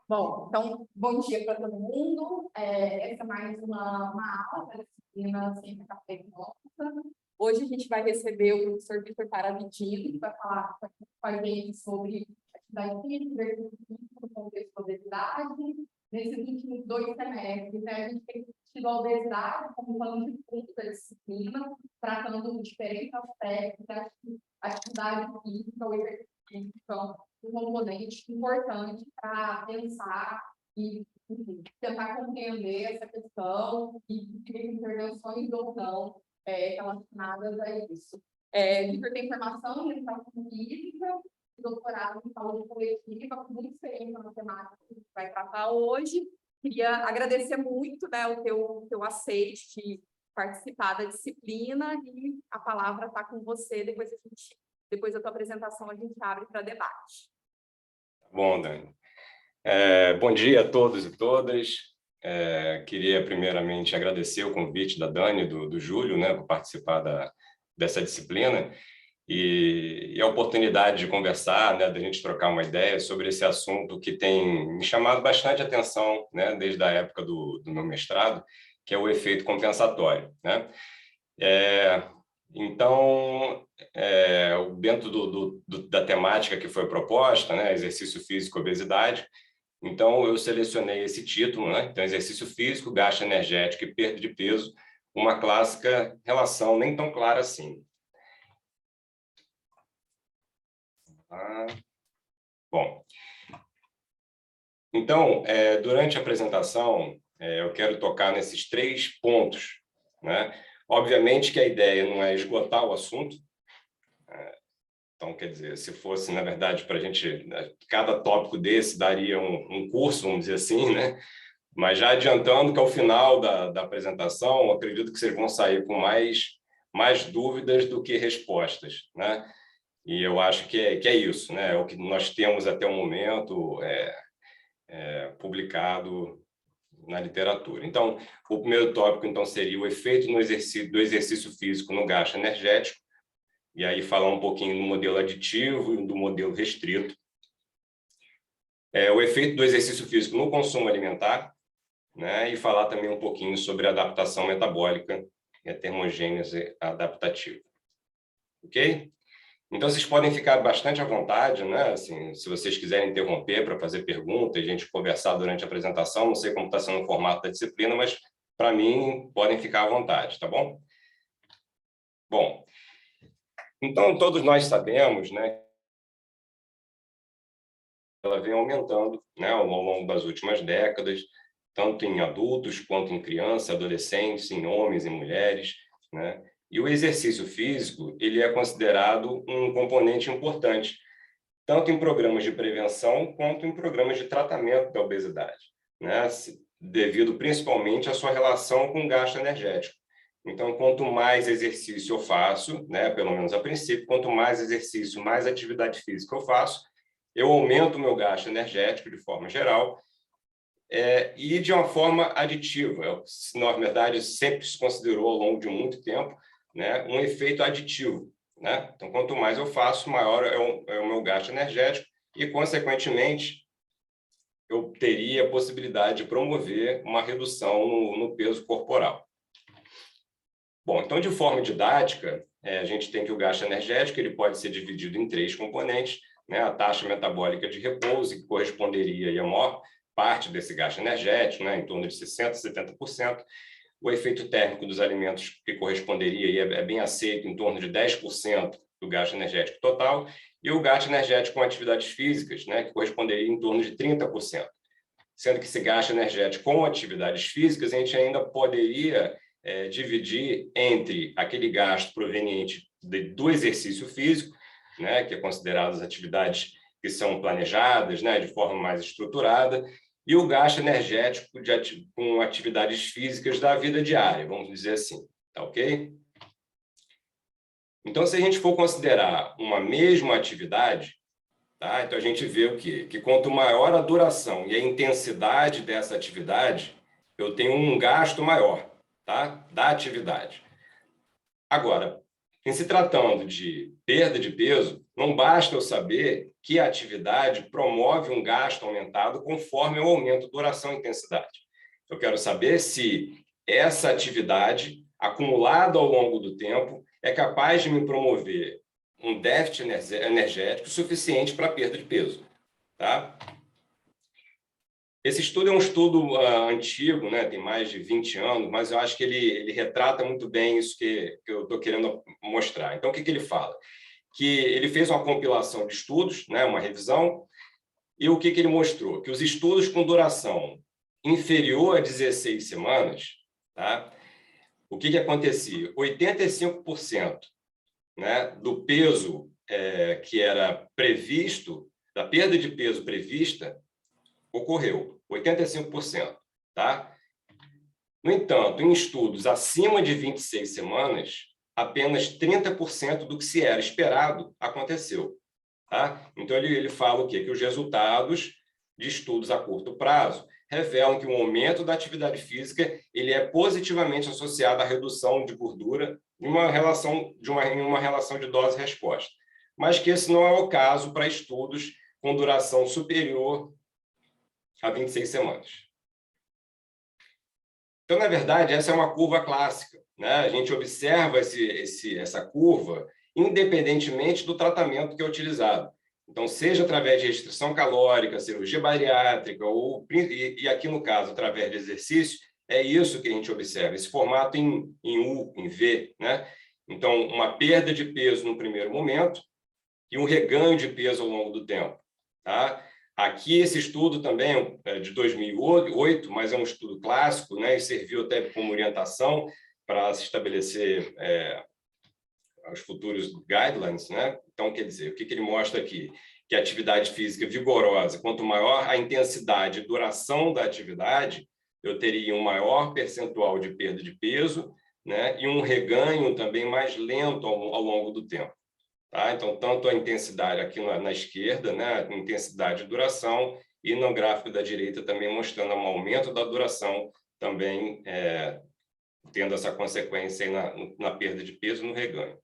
Bom, então, bom dia para todo mundo. Essa é mais uma aula da disciplina Ciência Café e Nossa. Hoje a gente vai receber o professor Vitor Paravitino, que vai falar com a gente sobre atividade física, exercício físico no contexto da obesidade. Nesses últimos 2 semestres, né, a gente tem tido a obesidade como plano de fundo da disciplina, tratando de diferentes aspectos da atividade física, o exercício físico. Então, um componente importante para pensar e, enfim, tentar compreender essa questão e intervenções ou não relacionadas a isso. Vitor tem formação em educação física, doutorado em saúde coletiva, com muita experiência na temática que a gente vai tratar hoje. Queria agradecer muito, né, o teu aceite de participar da disciplina, e a palavra está com você. Depois da tua apresentação, a gente abre para debate. Bom, Dani. Bom dia a todos e todas. Queria, primeiramente, agradecer o convite da Dani e do Júlio, né, por participar dessa disciplina e a oportunidade de conversar, né, da gente trocar uma ideia sobre esse assunto que tem me chamado bastante atenção, né, desde a época do meu mestrado, que é o efeito compensatório, né? Então, dentro da temática que foi proposta, né, exercício físico, obesidade, então eu selecionei esse título, né? Então, exercício físico, gasto energético e perda de peso, uma clássica relação nem tão clara assim. Bom, então, durante a apresentação, eu quero tocar nesses 3 pontos, né? Obviamente que a ideia não é esgotar o assunto. Então, quer dizer, se fosse, na verdade, para a gente, cada tópico desse daria um curso, vamos dizer assim, né? Mas já adiantando que ao final da apresentação, acredito que vocês vão sair com mais dúvidas do que respostas, né? E eu acho que é isso, né? É o que nós temos até o momento publicado na literatura. Então, o primeiro tópico, então, seria o efeito do exercício físico no gasto energético, e aí falar um pouquinho do modelo aditivo e do modelo restrito. O efeito do exercício físico no consumo alimentar, né? E falar também um pouquinho sobre a adaptação metabólica e a termogênese adaptativa. Ok? Então, vocês podem ficar bastante à vontade, né? Assim, se vocês quiserem interromper para fazer pergunta e a gente conversar durante a apresentação, não sei como está sendo o formato da disciplina, mas, para mim, podem ficar à vontade, tá bom? Bom, então, todos nós sabemos, né, ela vem aumentando, né, ao longo das últimas décadas, tanto em adultos quanto em crianças, adolescentes, em homens e mulheres, né? E o exercício físico, ele é considerado um componente importante, tanto em programas de prevenção quanto em programas de tratamento da obesidade, né? Devido principalmente à sua relação com o gasto energético. Então, quanto mais exercício eu faço, né, pelo menos a princípio, quanto mais exercício, mais atividade física eu faço, eu aumento o meu gasto energético de forma geral, e de uma forma aditiva. Na verdade, sempre se considerou ao longo de muito tempo, né, um efeito aditivo, né? Então, quanto mais eu faço, maior é o meu gasto energético e, consequentemente, eu teria a possibilidade de promover uma redução no peso corporal. Bom, então, de forma didática, a gente tem que o gasto energético ele pode ser dividido em 3 componentes, né? A taxa metabólica de repouso, que corresponderia a maior parte desse gasto energético, né? Em torno de 60% a 70%. O efeito térmico dos alimentos, que corresponderia, e é bem aceito, em torno de 10% do gasto energético total, e o gasto energético com atividades físicas, né? Que corresponderia em torno de 30%. Sendo que esse gasto energético com atividades físicas, a gente ainda poderia dividir entre aquele gasto proveniente do exercício físico, né, que é considerado as atividades que são planejadas, né, de forma mais estruturada, e o gasto energético com atividades físicas da vida diária, vamos dizer assim, tá ok? Então, se a gente for considerar uma mesma atividade, tá, então a gente vê o quê? Que quanto maior a duração e a intensidade dessa atividade, eu tenho um gasto maior, tá, da atividade. Agora, em se tratando de perda de peso, Não basta eu saber que a atividade promove um gasto aumentado conforme o aumento de duração e intensidade. Eu quero saber se essa atividade, acumulada ao longo do tempo, é capaz de me promover um déficit energético suficiente para a perda de peso. Tá? Esse estudo é um estudo antigo, né? Tem mais de 20 anos, mas eu acho que ele retrata muito bem isso que eu estou querendo mostrar. Então, o que ele fala? Que ele fez uma compilação de estudos, né? Uma revisão, e o que ele mostrou? Que os estudos com duração inferior a 16 semanas, tá? O que acontecia? 85%, né, do peso que era previsto, da perda de peso prevista, ocorreu, 85%. Tá? No entanto, em estudos acima de 26 semanas, apenas 30% do que se era esperado aconteceu. Tá? Então, ele fala o quê? Que os resultados de estudos a curto prazo revelam que o aumento da atividade física ele é positivamente associado à redução de gordura em uma relação de dose-resposta, mas que esse não é o caso para estudos com duração superior a 26 semanas. Então, na verdade, essa é uma curva clássica, né? A gente observa essa curva independentemente do tratamento que é utilizado. Então, seja através de restrição calórica, cirurgia bariátrica, e aqui no caso, através de exercício, é isso que a gente observa, esse formato em U, em V, né? Então, uma perda de peso no primeiro momento e um reganho de peso ao longo do tempo, tá? Aqui, esse estudo também é de 2008, mas é um estudo clássico, né? E serviu até como orientação para se estabelecer os futuros guidelines, né? Então, quer dizer, o que ele mostra aqui? Que a atividade física vigorosa, quanto maior a intensidade e duração da atividade, eu teria um maior percentual de perda de peso, né? E um reganho também mais lento ao longo do tempo. Tá? Então, tanto a intensidade aqui na esquerda, né? A intensidade e duração, e no gráfico da direita também mostrando um aumento da duração, também tendo essa consequência aí na perda de peso e no reganho.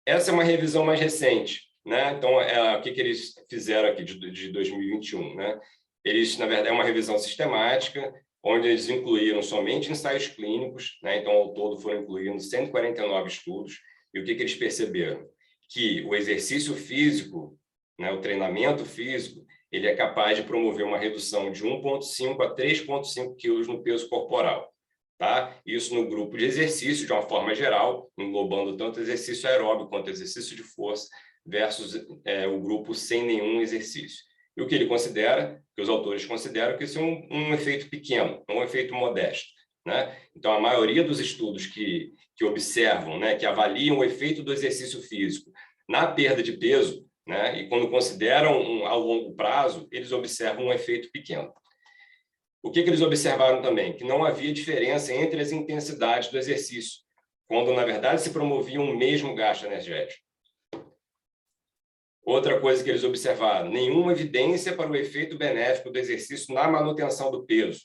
Essa é uma revisão mais recente, né? Então, o que eles fizeram aqui de 2021, né? Eles, na verdade, é uma revisão sistemática, onde eles incluíram somente ensaios clínicos, né? Então, ao todo foram incluídos 149 estudos, e o que eles perceberam? Que o exercício físico, né, o treinamento físico, ele é capaz de promover uma redução de 1,5 a 3,5 quilos no peso corporal. Tá? Isso no grupo de exercício, de uma forma geral, englobando tanto exercício aeróbico quanto exercício de força, versus o grupo sem nenhum exercício. E o que ele considera, que os autores consideram que isso é um efeito pequeno, um efeito modesto. Né? Então, a maioria dos estudos que observam, né, que avaliam o efeito do exercício físico na perda de peso, né, e quando consideram a longo prazo, eles observam um efeito pequeno. O que eles observaram também? Que não havia diferença entre as intensidades do exercício, quando, na verdade, se promovia um mesmo gasto energético. Outra coisa que eles observaram, nenhuma evidência para o efeito benéfico do exercício na manutenção do peso.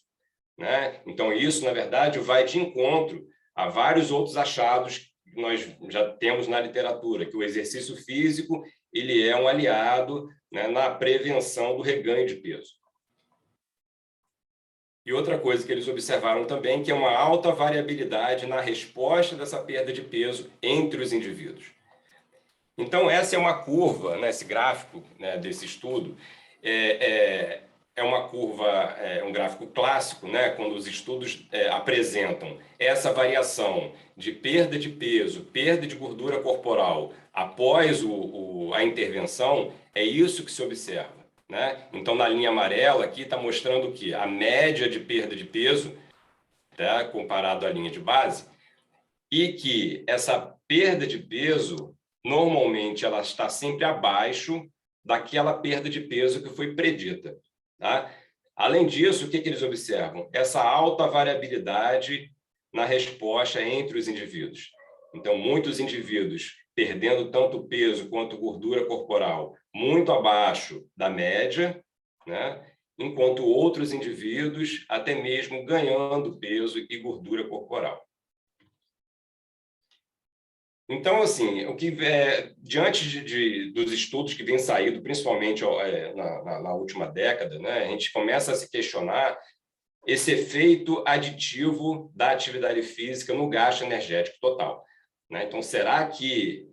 Né? Então, isso, na verdade, vai de encontro a vários outros achados que nós já temos na literatura, que o exercício físico ele é um aliado, né, na prevenção do reganho de peso. E outra coisa que eles observaram também, que é uma alta variabilidade na resposta dessa perda de peso entre os indivíduos. Então, essa é uma curva, né, esse gráfico, né, desse estudo, é uma curva, um gráfico clássico, né, quando os estudos apresentam essa variação de perda de peso, perda de gordura corporal após a intervenção, é isso que se observa. Né? Então, na linha amarela aqui está mostrando que a média de perda de peso, tá, comparado à linha de base, e que essa perda de peso, normalmente, ela está sempre abaixo daquela perda de peso que foi predita. Tá? Além disso, o que eles observam? Essa alta variabilidade na resposta entre os indivíduos. Então, muitos indivíduos perdendo tanto peso quanto gordura corporal muito abaixo da média, né? Enquanto outros indivíduos até mesmo ganhando peso e gordura corporal. Então, assim, diante dos estudos que vêm saindo, principalmente na última década, né, a gente começa a se questionar esse efeito aditivo da atividade física no gasto energético total, né? Então, será que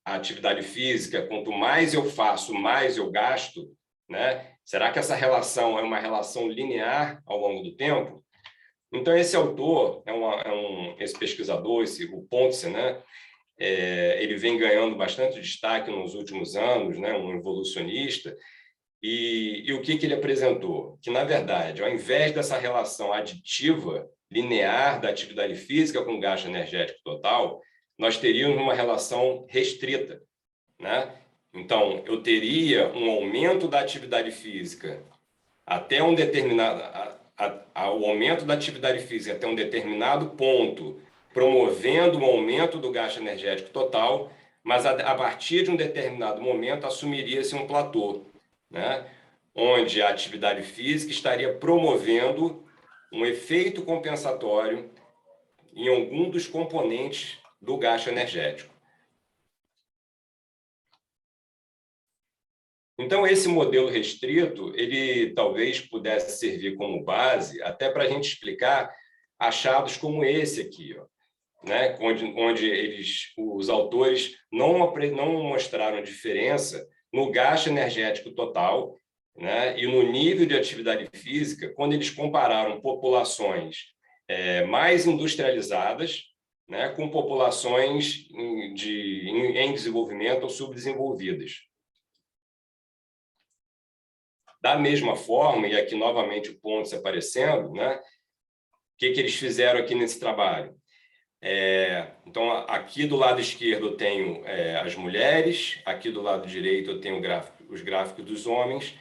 a atividade física, quanto mais eu faço, mais eu gasto, né? Será que essa relação é uma relação linear ao longo do tempo? Então, esse autor, esse pesquisador, o Pontze, né? Ele vem ganhando bastante destaque nos últimos anos, né? Um evolucionista. E o que ele apresentou? Que, na verdade, ao invés dessa relação aditiva, linear da atividade física com gasto energético total, nós teríamos uma relação restrita, né? Então, eu teria um aumento da atividade física até um determinado... o aumento da atividade física até um determinado ponto, promovendo um aumento do gasto energético total, mas a partir de um determinado momento assumiria-se um platô, né? Onde a atividade física estaria promovendo um efeito compensatório em algum dos componentes do gasto energético. Então, esse modelo restrito, ele talvez pudesse servir como base até para a gente explicar achados como esse aqui, ó, né? Onde os autores não mostraram diferença no gasto energético total, né? E no nível de atividade física, quando eles compararam populações mais industrializadas, né, com populações em desenvolvimento ou subdesenvolvidas. Da mesma forma, e aqui novamente o ponto se aparecendo, né? O que eles fizeram aqui nesse trabalho? Então, aqui do lado esquerdo eu tenho as mulheres, aqui do lado direito eu tenho os gráficos dos homens,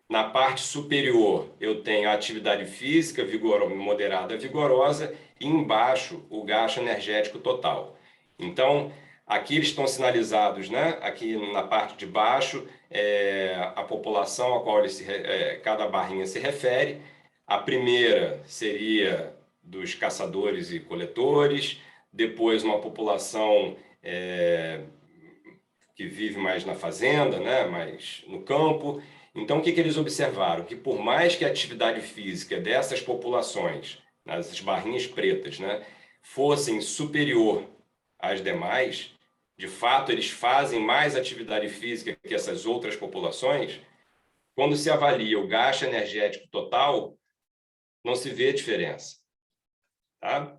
na parte superior eu tenho a atividade física moderada vigorosa e embaixo o gasto energético total. Então, aqui eles estão sinalizados, né? Aqui na parte de baixo a população a qual cada barrinha se refere. A primeira seria dos caçadores e coletores, depois uma população que vive mais na fazenda, né, mais no campo. Então, o que eles observaram? Que por mais que a atividade física dessas populações, nas barrinhas pretas, né, fossem superior às demais, de fato, eles fazem mais atividade física que essas outras populações, quando se avalia o gasto energético total, não se vê diferença. Tá?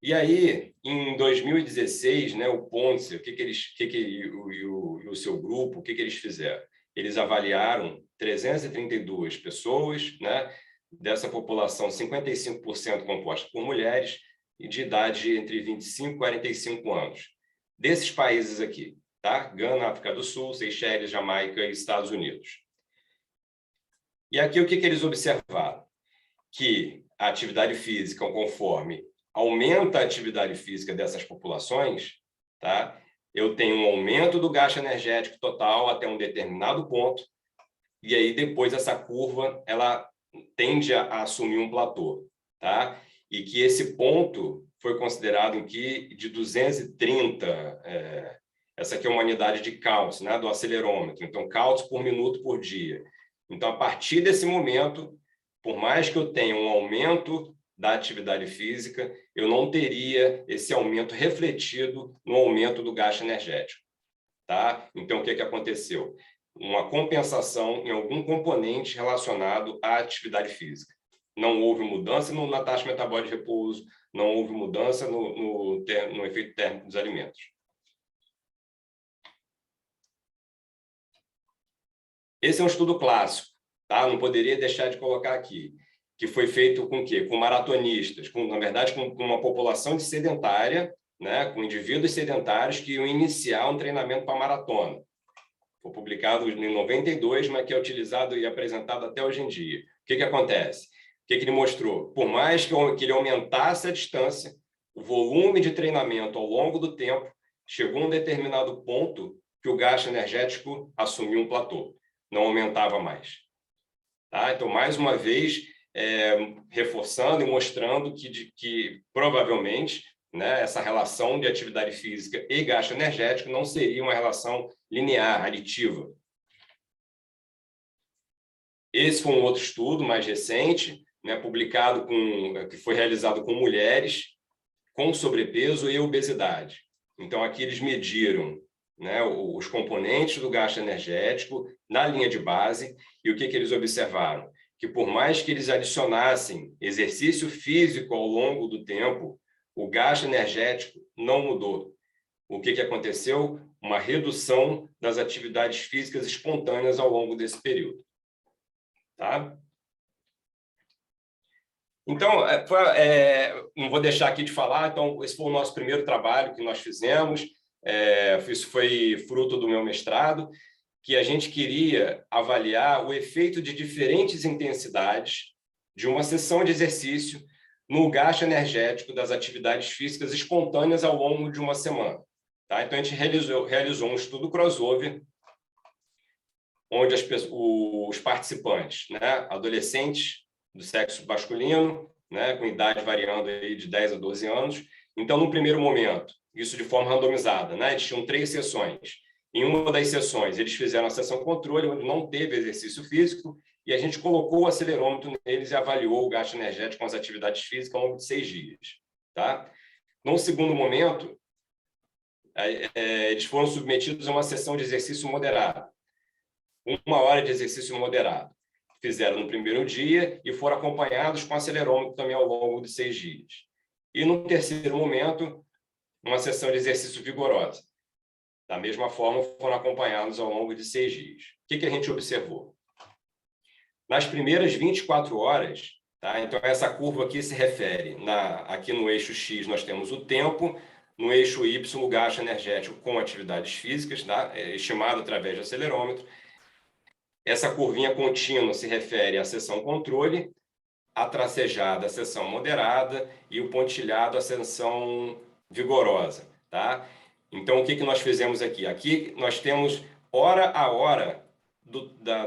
E aí, em 2016, né, o Pontze, o seu grupo, o que eles fizeram? Eles avaliaram 332 pessoas, né, dessa população, 55% composta por mulheres e de idade entre 25 e 45 anos. Desses países aqui, tá? Gana, África do Sul, Seychelles, Jamaica e Estados Unidos. E aqui o que eles observaram? Que a atividade física, conforme aumenta a atividade física dessas populações, tá? Eu tenho um aumento do gasto energético total até um determinado ponto, e aí depois essa curva ela tende a assumir um platô, tá? E que esse ponto foi considerado aqui de 230, essa aqui é uma unidade de Couts, né, do acelerômetro, então Couts por minuto por dia. Então, a partir desse momento, por mais que eu tenha um aumento da atividade física, eu não teria esse aumento refletido no aumento do gasto energético. Tá? Então, o que aconteceu? Uma compensação em algum componente relacionado à atividade física. Não houve mudança na taxa metabólica de repouso, não houve mudança no efeito térmico dos alimentos. Esse é um estudo clássico, tá? Não poderia deixar de colocar aqui, que foi feito com o quê? Com maratonistas, na verdade, com uma população de sedentária, né? Com indivíduos sedentários que iam iniciar um treinamento para maratona. Foi publicado em 92, mas que é utilizado e apresentado até hoje em dia. O que acontece? O que ele mostrou? Por mais que ele aumentasse a distância, o volume de treinamento ao longo do tempo chegou a um determinado ponto que o gasto energético assumiu um platô, não aumentava mais. Tá? Então, mais uma vez, reforçando e mostrando que provavelmente, né, essa relação de atividade física e gasto energético não seria uma relação linear, aditiva. Esse foi um outro estudo mais recente, né, publicado que foi realizado com mulheres com sobrepeso e obesidade. Então, aqui eles mediram, né, os componentes do gasto energético na linha de base, e o que eles observaram? Que por mais que eles adicionassem exercício físico ao longo do tempo, o gasto energético não mudou. O que aconteceu? Uma redução das atividades físicas espontâneas ao longo desse período. Tá? Então, não vou deixar aqui de falar, então, esse foi o nosso primeiro trabalho que nós fizemos, isso foi fruto do meu mestrado, que a gente queria avaliar o efeito de diferentes intensidades de uma sessão de exercício no gasto energético das atividades físicas espontâneas ao longo de uma semana. Tá? Então, a gente realizou um estudo crossover, onde os participantes, né, adolescentes do sexo masculino, né, com idade variando aí de 10 a 12 anos. Então, no primeiro momento, isso de forma randomizada, né, eles tinham 3 sessões. Em uma das sessões, eles fizeram a sessão controle, onde não teve exercício físico, e a gente colocou o acelerômetro neles e avaliou o gasto energético com as atividades físicas ao longo de 6 dias. Tá? No segundo momento, eles foram submetidos a uma sessão de exercício moderado. 1 hora de exercício moderado. Fizeram no primeiro dia e foram acompanhados com acelerômetro também ao longo de 6 dias. E no terceiro momento, uma sessão de exercício vigorosa. Da mesma forma, foram acompanhados ao longo de 6 dias. O que a gente observou? Nas primeiras 24 horas, tá? Então essa curva aqui se refere, aqui no eixo X nós temos o tempo, no eixo Y o gasto energético com atividades físicas, tá? Estimado através de acelerômetro. Essa curvinha contínua se refere à sessão controle, a tracejada à sessão moderada e o pontilhado à sessão vigorosa. Tá? Então, o que nós fizemos aqui? Aqui nós temos hora a hora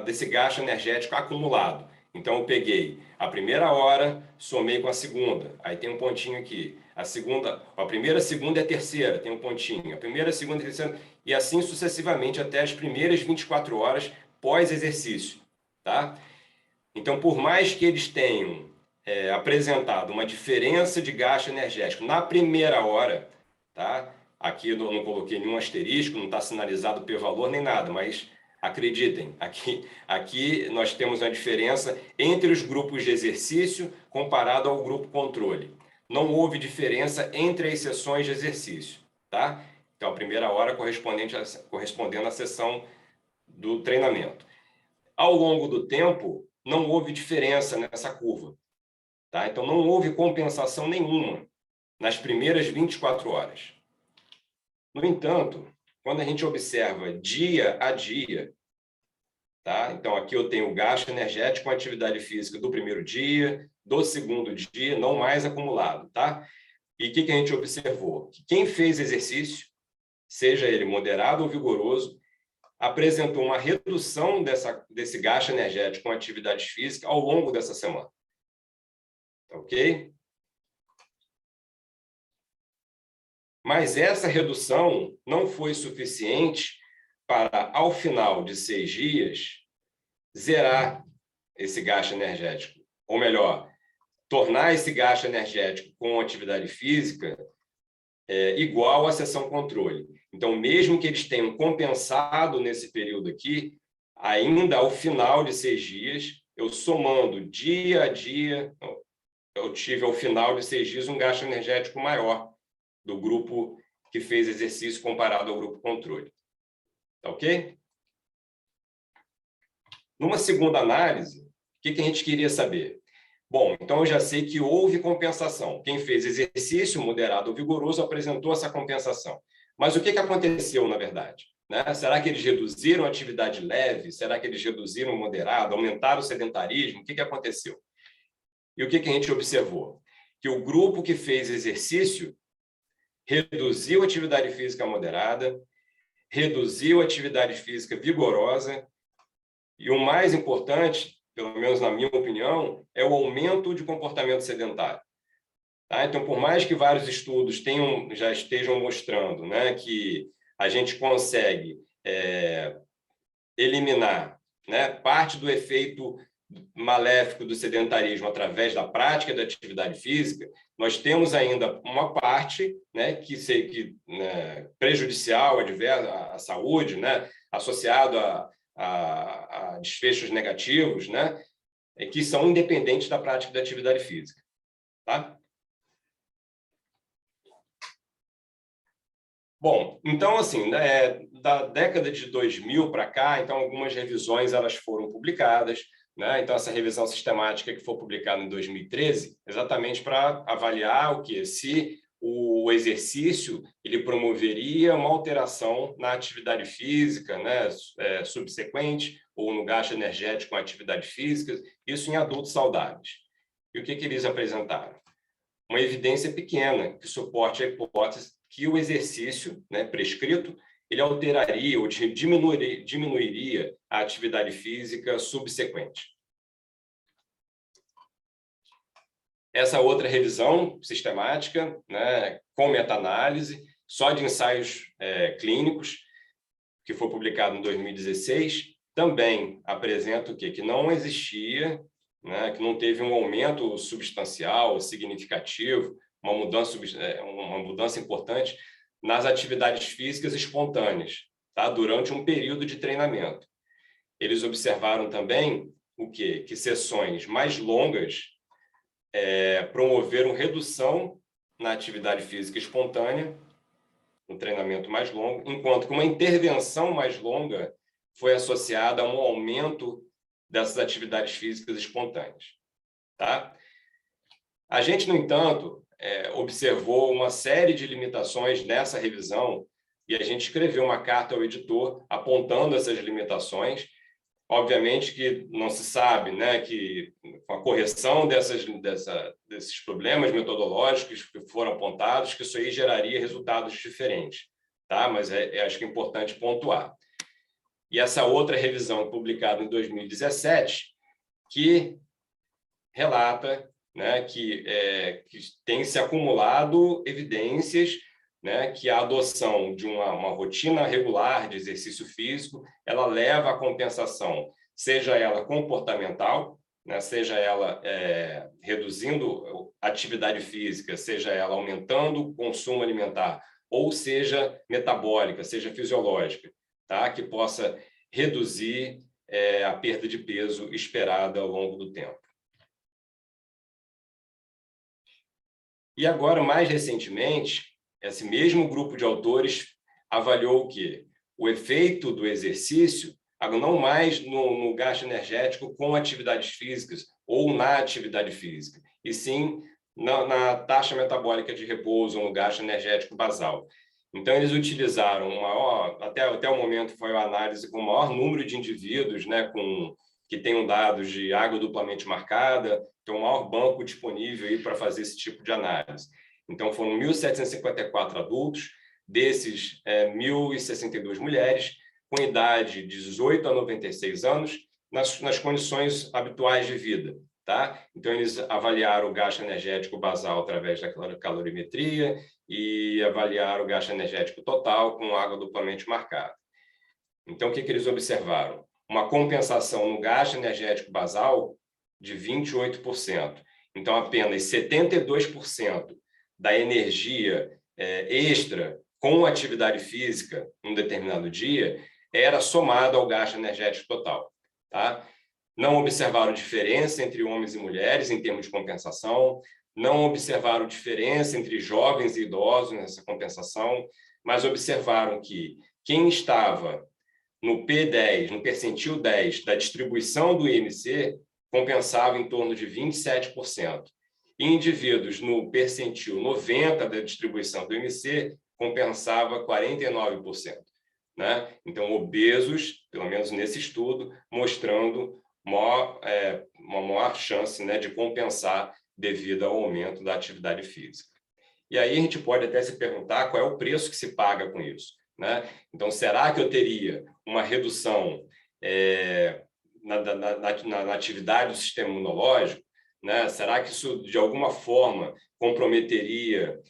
desse gasto energético acumulado. Então, eu peguei a primeira hora, somei com a segunda. Aí tem um pontinho aqui. A primeira, a segunda e a terceira, tem um pontinho. A primeira, a segunda e a terceira, e assim sucessivamente até as primeiras 24 horas pós-exercício, tá? Então, por mais que eles tenham apresentado uma diferença de gasto energético na primeira hora, tá? Aqui eu não coloquei nenhum asterisco, não está sinalizado p-valor nem nada, mas acreditem, aqui nós temos uma diferença entre os grupos de exercício comparado ao grupo controle. Não houve diferença entre as sessões de exercício, tá? Então, a primeira hora correspondendo à sessão do treinamento. Ao longo do tempo, não houve diferença nessa curva. Tá? Então, não houve compensação nenhuma nas primeiras 24 horas. No entanto, quando a gente observa dia a dia, tá? Então, aqui eu tenho o gasto energético com atividade física do primeiro dia, do segundo dia, não mais acumulado. Tá? E o que a gente observou? Que quem fez exercício, seja ele moderado ou vigoroso, apresentou uma redução desse gasto energético com atividades físicas ao longo dessa semana. Ok? Mas essa redução não foi suficiente para, ao final de 6 dias, zerar esse gasto energético. Ou melhor, tornar esse gasto energético com atividade física igual à sessão controle. Então, mesmo que eles tenham compensado nesse período aqui, ainda ao final de 6 dias, eu somando dia a dia, eu tive ao final de 6 dias um gasto energético maior do grupo que fez exercício comparado ao grupo controle. Tá ok? Numa segunda análise, o que a gente queria saber? Bom, então eu já sei que houve compensação. Quem fez exercício moderado ou vigoroso apresentou essa compensação. Mas o que aconteceu, na verdade? Né? Será que eles reduziram a atividade leve? Será que eles reduziram o moderado? Aumentaram o sedentarismo? O que aconteceu? E o que a gente observou? Que o grupo que fez exercício reduziu a atividade física moderada, reduziu a atividade física vigorosa e, o mais importante, pelo menos na minha opinião, é o aumento de comportamento sedentário. Tá? Então, por mais que vários estudos já estejam mostrando, né, que a gente consegue eliminar, né, parte do efeito maléfico do sedentarismo através da prática da atividade física, nós temos ainda uma parte, né, né, prejudicial, adversa à saúde, né, associado a desfechos negativos, né, que são independentes da prática da atividade física. Tá? Bom, então, assim, né, da década de 2000 para cá, então, algumas revisões elas foram publicadas, né? Então, essa revisão sistemática que foi publicada em 2013, exatamente para avaliar o que se o exercício ele promoveria uma alteração na atividade física, né, subsequente, ou no gasto energético com atividade física, isso em adultos saudáveis. E o que eles apresentaram? Uma evidência pequena que suporte a hipótese que o exercício, né, prescrito, ele alteraria ou diminuiria a atividade física subsequente. Essa outra revisão sistemática, né, com meta-análise, só de ensaios clínicos, que foi publicado em 2016, também apresenta o quê? Que não existia, né, que não teve um aumento substancial, significativo, uma mudança importante nas atividades físicas espontâneas, tá? Durante um período de treinamento. Eles observaram também o quê? Que sessões mais longas promoveram redução na atividade física espontânea, um treinamento mais longo, enquanto que uma intervenção mais longa foi associada a um aumento dessas atividades físicas espontâneas. Tá? A gente, no entanto, observou uma série de limitações nessa revisão e a gente escreveu uma carta ao editor apontando essas limitações. Obviamente que não se sabe, né, que com a correção desses problemas metodológicos que foram apontados, que isso aí geraria resultados diferentes. Tá? Mas acho que é importante pontuar. E essa outra revisão, publicada em 2017, que relata, né, que tem se acumulado evidências, né, que a adoção de uma rotina regular de exercício físico, ela leva à compensação, seja ela comportamental, né, seja ela reduzindo atividade física, seja ela aumentando o consumo alimentar, ou seja metabólica, seja fisiológica, tá, que possa reduzir a perda de peso esperada ao longo do tempo. E agora, mais recentemente, esse mesmo grupo de autores avaliou o quê? O efeito do exercício, não mais no gasto energético com atividades físicas ou na atividade física, e sim na taxa metabólica de repouso, no gasto energético basal. Então, eles utilizaram até o momento foi a análise com o maior número de indivíduos, né, que tenham dados de água duplamente marcada, tem o maior banco disponível para fazer esse tipo de análise. Então, foram 1.754 adultos, desses 1.062 mulheres, com idade de 18 a 96 anos, nas condições habituais de vida. Tá? Então, eles avaliaram o gasto energético basal através da calorimetria e avaliaram o gasto energético total com água duplamente marcada. Então, o que eles observaram? Uma compensação no gasto energético basal de 28%. Então, apenas 72% da energia extra com atividade física em um determinado dia era somada ao gasto energético total. Tá? Não observaram diferença entre homens e mulheres em termos de compensação, não observaram diferença entre jovens e idosos nessa compensação, mas observaram que quem estava no P10, no percentil 10 da distribuição do IMC, compensava em torno de 27%. E indivíduos no percentil 90 da distribuição do IMC, compensava 49%. Né? Então, obesos, pelo menos nesse estudo, mostrando uma maior chance, né, de compensar devido ao aumento da atividade física. E aí a gente pode até se perguntar qual é o preço que se paga com isso. Né? Então, será que eu teria uma redução na atividade do sistema imunológico, né? Será que isso, de alguma forma, comprometeria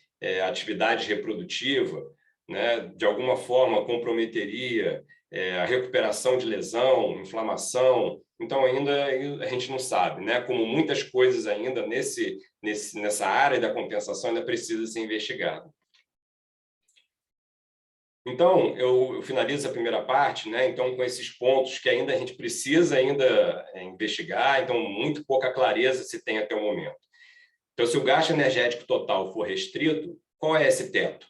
a atividade reprodutiva, né? De alguma forma, comprometeria a recuperação de lesão, inflamação? Então, ainda a gente não sabe, né? Como muitas coisas ainda nessa área da compensação ainda precisa ser investigada. Então, eu finalizo a primeira parte, né? Então, com esses pontos que ainda a gente precisa investigar, então, muito pouca clareza se tem até o momento. Então, se o gasto energético total for restrito, qual é esse teto,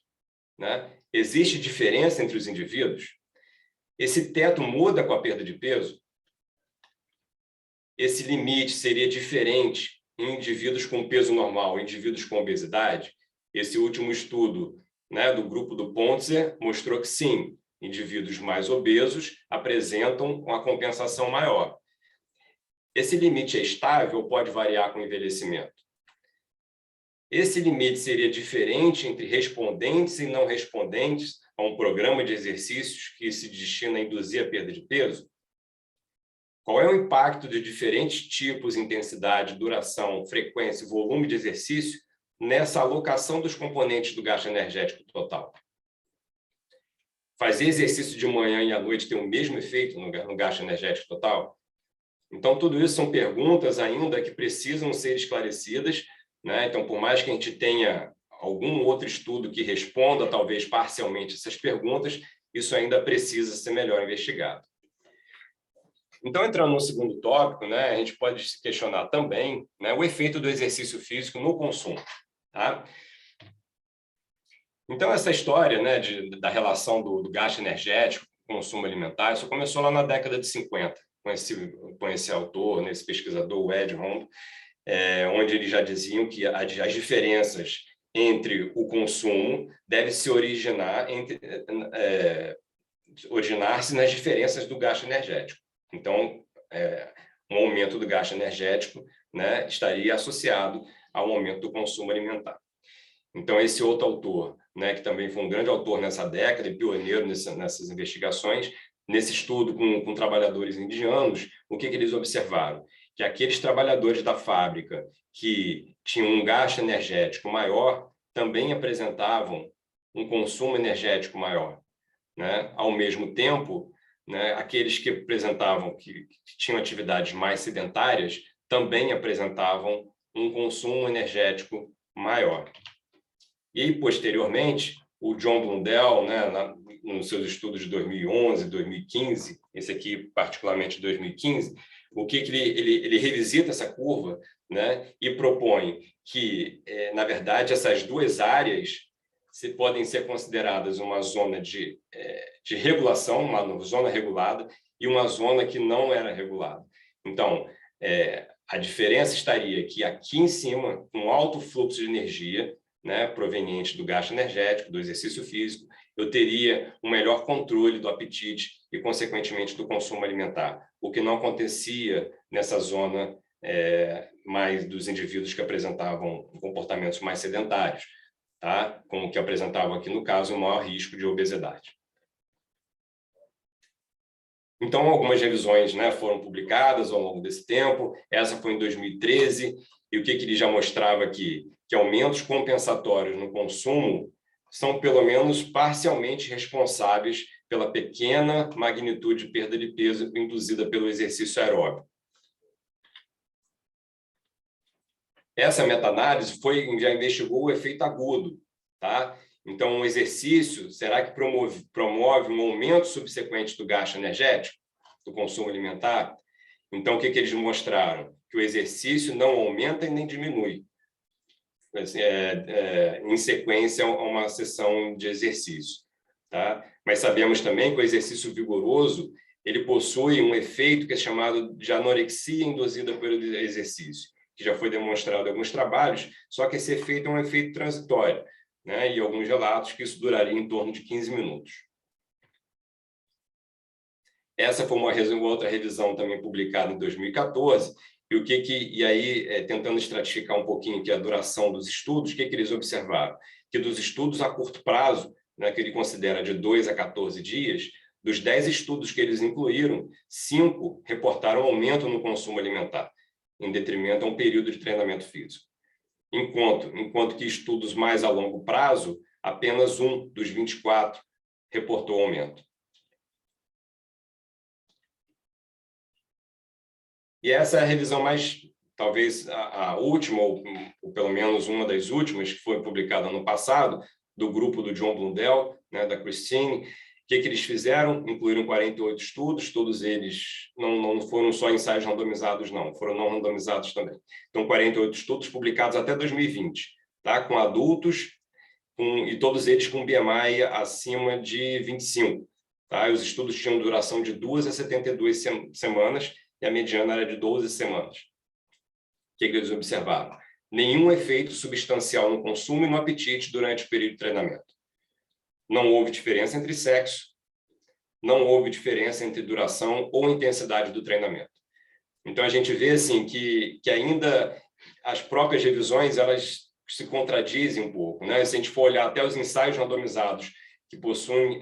né? Existe diferença entre os indivíduos? Esse teto muda com a perda de peso? Esse limite seria diferente em indivíduos com peso normal, indivíduos com obesidade? Esse último estudo, né, do grupo do Pontzer mostrou que sim, indivíduos mais obesos apresentam uma compensação maior. Esse limite é estável ou pode variar com o envelhecimento? Esse limite seria diferente entre respondentes e não respondentes a um programa de exercícios que se destina a induzir a perda de peso? Qual é o impacto de diferentes tipos, intensidade, duração, frequência e volume de exercício nessa alocação dos componentes do gasto energético total? Fazer exercício de manhã e à noite tem o mesmo efeito no gasto energético total? Então, tudo isso são perguntas ainda que precisam ser esclarecidas, né? Então, por mais que a gente tenha algum outro estudo que responda, talvez parcialmente, essas perguntas, isso ainda precisa ser melhor investigado. Então, entrando no segundo tópico, né, a gente pode se questionar também, né, o efeito do exercício físico no consumo. Tá? Então, essa história, né, da relação do gasto energético com o consumo alimentar, isso começou lá na década de 50, com esse autor, esse pesquisador, o Ed Romb, onde eles já diziam que as diferenças entre o consumo devem se originar-se nas diferenças do gasto energético. Então, um aumento do gasto energético, né, estaria associado ao aumento do consumo alimentar. Então, esse outro autor, né, que também foi um grande autor nessa década e pioneiro nessas investigações, nesse estudo com trabalhadores indianos, o que eles observaram? Que aqueles trabalhadores da fábrica que tinham um gasto energético maior também apresentavam um consumo energético maior, né? Ao mesmo tempo, né, aqueles que tinham atividades mais sedentárias também apresentavam um consumo energético maior. E, posteriormente, o John Blundell, né, nos seus estudos de 2011, 2015, esse aqui particularmente de 2015, o que ele revisita essa curva, né, e propõe que, na verdade, essas duas áreas podem ser consideradas uma zona de regulação, uma zona regulada, e uma zona que não era regulada. Então, a diferença estaria que aqui em cima, com alto fluxo de energia, né, proveniente do gasto energético, do exercício físico, eu teria um melhor controle do apetite e, consequentemente, do consumo alimentar, o que não acontecia nessa zona mais dos indivíduos que apresentavam comportamentos mais sedentários, tá? Como que apresentavam aqui no caso o maior risco de obesidade. Então, algumas revisões, né, foram publicadas ao longo desse tempo. Essa foi em 2013, e o que ele já mostrava aqui? Que aumentos compensatórios no consumo são, pelo menos, parcialmente responsáveis pela pequena magnitude de perda de peso induzida pelo exercício aeróbico. Essa meta-análise já investigou o efeito agudo, tá? Então, o exercício, será que promove um aumento subsequente do gasto energético, do consumo alimentar? Então, o que eles mostraram? Que o exercício não aumenta e nem diminui, em sequência a uma sessão de exercício, tá? Mas sabemos também que o exercício vigoroso, ele possui um efeito que é chamado de anorexia induzida pelo exercício, que já foi demonstrado em alguns trabalhos, só que esse efeito é um efeito transitório, né? E alguns relatos que isso duraria em torno de 15 minutos. Essa foi uma outra revisão também publicada em 2014, e aí, tentando estratificar um pouquinho aqui a duração dos estudos, o que eles observaram? Que dos estudos a curto prazo, né, que ele considera de 2 a 14 dias, dos 10 estudos que eles incluíram, 5 reportaram aumento no consumo alimentar, em detrimento a um período de treinamento físico. Enquanto que estudos mais a longo prazo, apenas um dos 24 reportou aumento. E essa é a revisão mais, talvez a última, ou pelo menos uma das últimas, que foi publicada no passado, do grupo do John Blundell, né, da Christine. O que eles fizeram? Incluíram 48 estudos, todos eles não foram só ensaios randomizados, não, foram não randomizados também. Então, 48 estudos publicados até 2020, tá? Com adultos, e todos eles com BMI acima de 25. Tá? Os estudos tinham duração de 2 a 72 semanas, e a mediana era de 12 semanas. O que eles observaram? Nenhum efeito substancial no consumo e no apetite durante o período de treinamento. Não houve diferença entre sexo, não houve diferença entre duração ou intensidade do treinamento. Então, a gente vê assim, que ainda as próprias revisões elas se contradizem um pouco. Né? Se a gente for olhar até os ensaios randomizados que possuem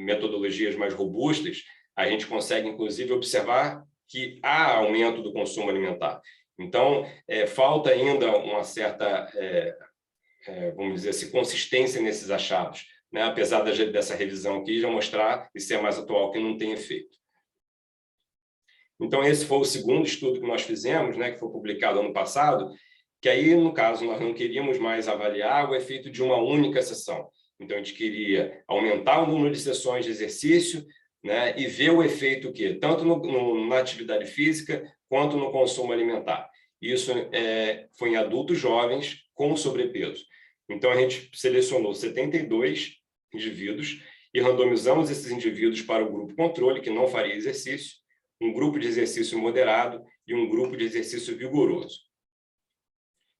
metodologias mais robustas, a gente consegue, inclusive, observar que há aumento do consumo alimentar. Então, falta ainda uma certa, vamos dizer assim, consistência nesses achados, né? Apesar dessa revisão aqui já mostrar e ser mais atual que não tem efeito. Então, esse foi o segundo estudo que nós fizemos, né, que foi publicado ano passado, que aí, no caso, nós não queríamos mais avaliar o efeito de uma única sessão. Então, a gente queria aumentar o número de sessões de exercício, né, e ver o efeito que tanto na atividade física quanto no consumo alimentar. Isso foi em adultos jovens com sobrepeso. Então, a gente selecionou 72 indivíduos e randomizamos esses indivíduos para o grupo controle, que não faria exercício, um grupo de exercício moderado e um grupo de exercício vigoroso.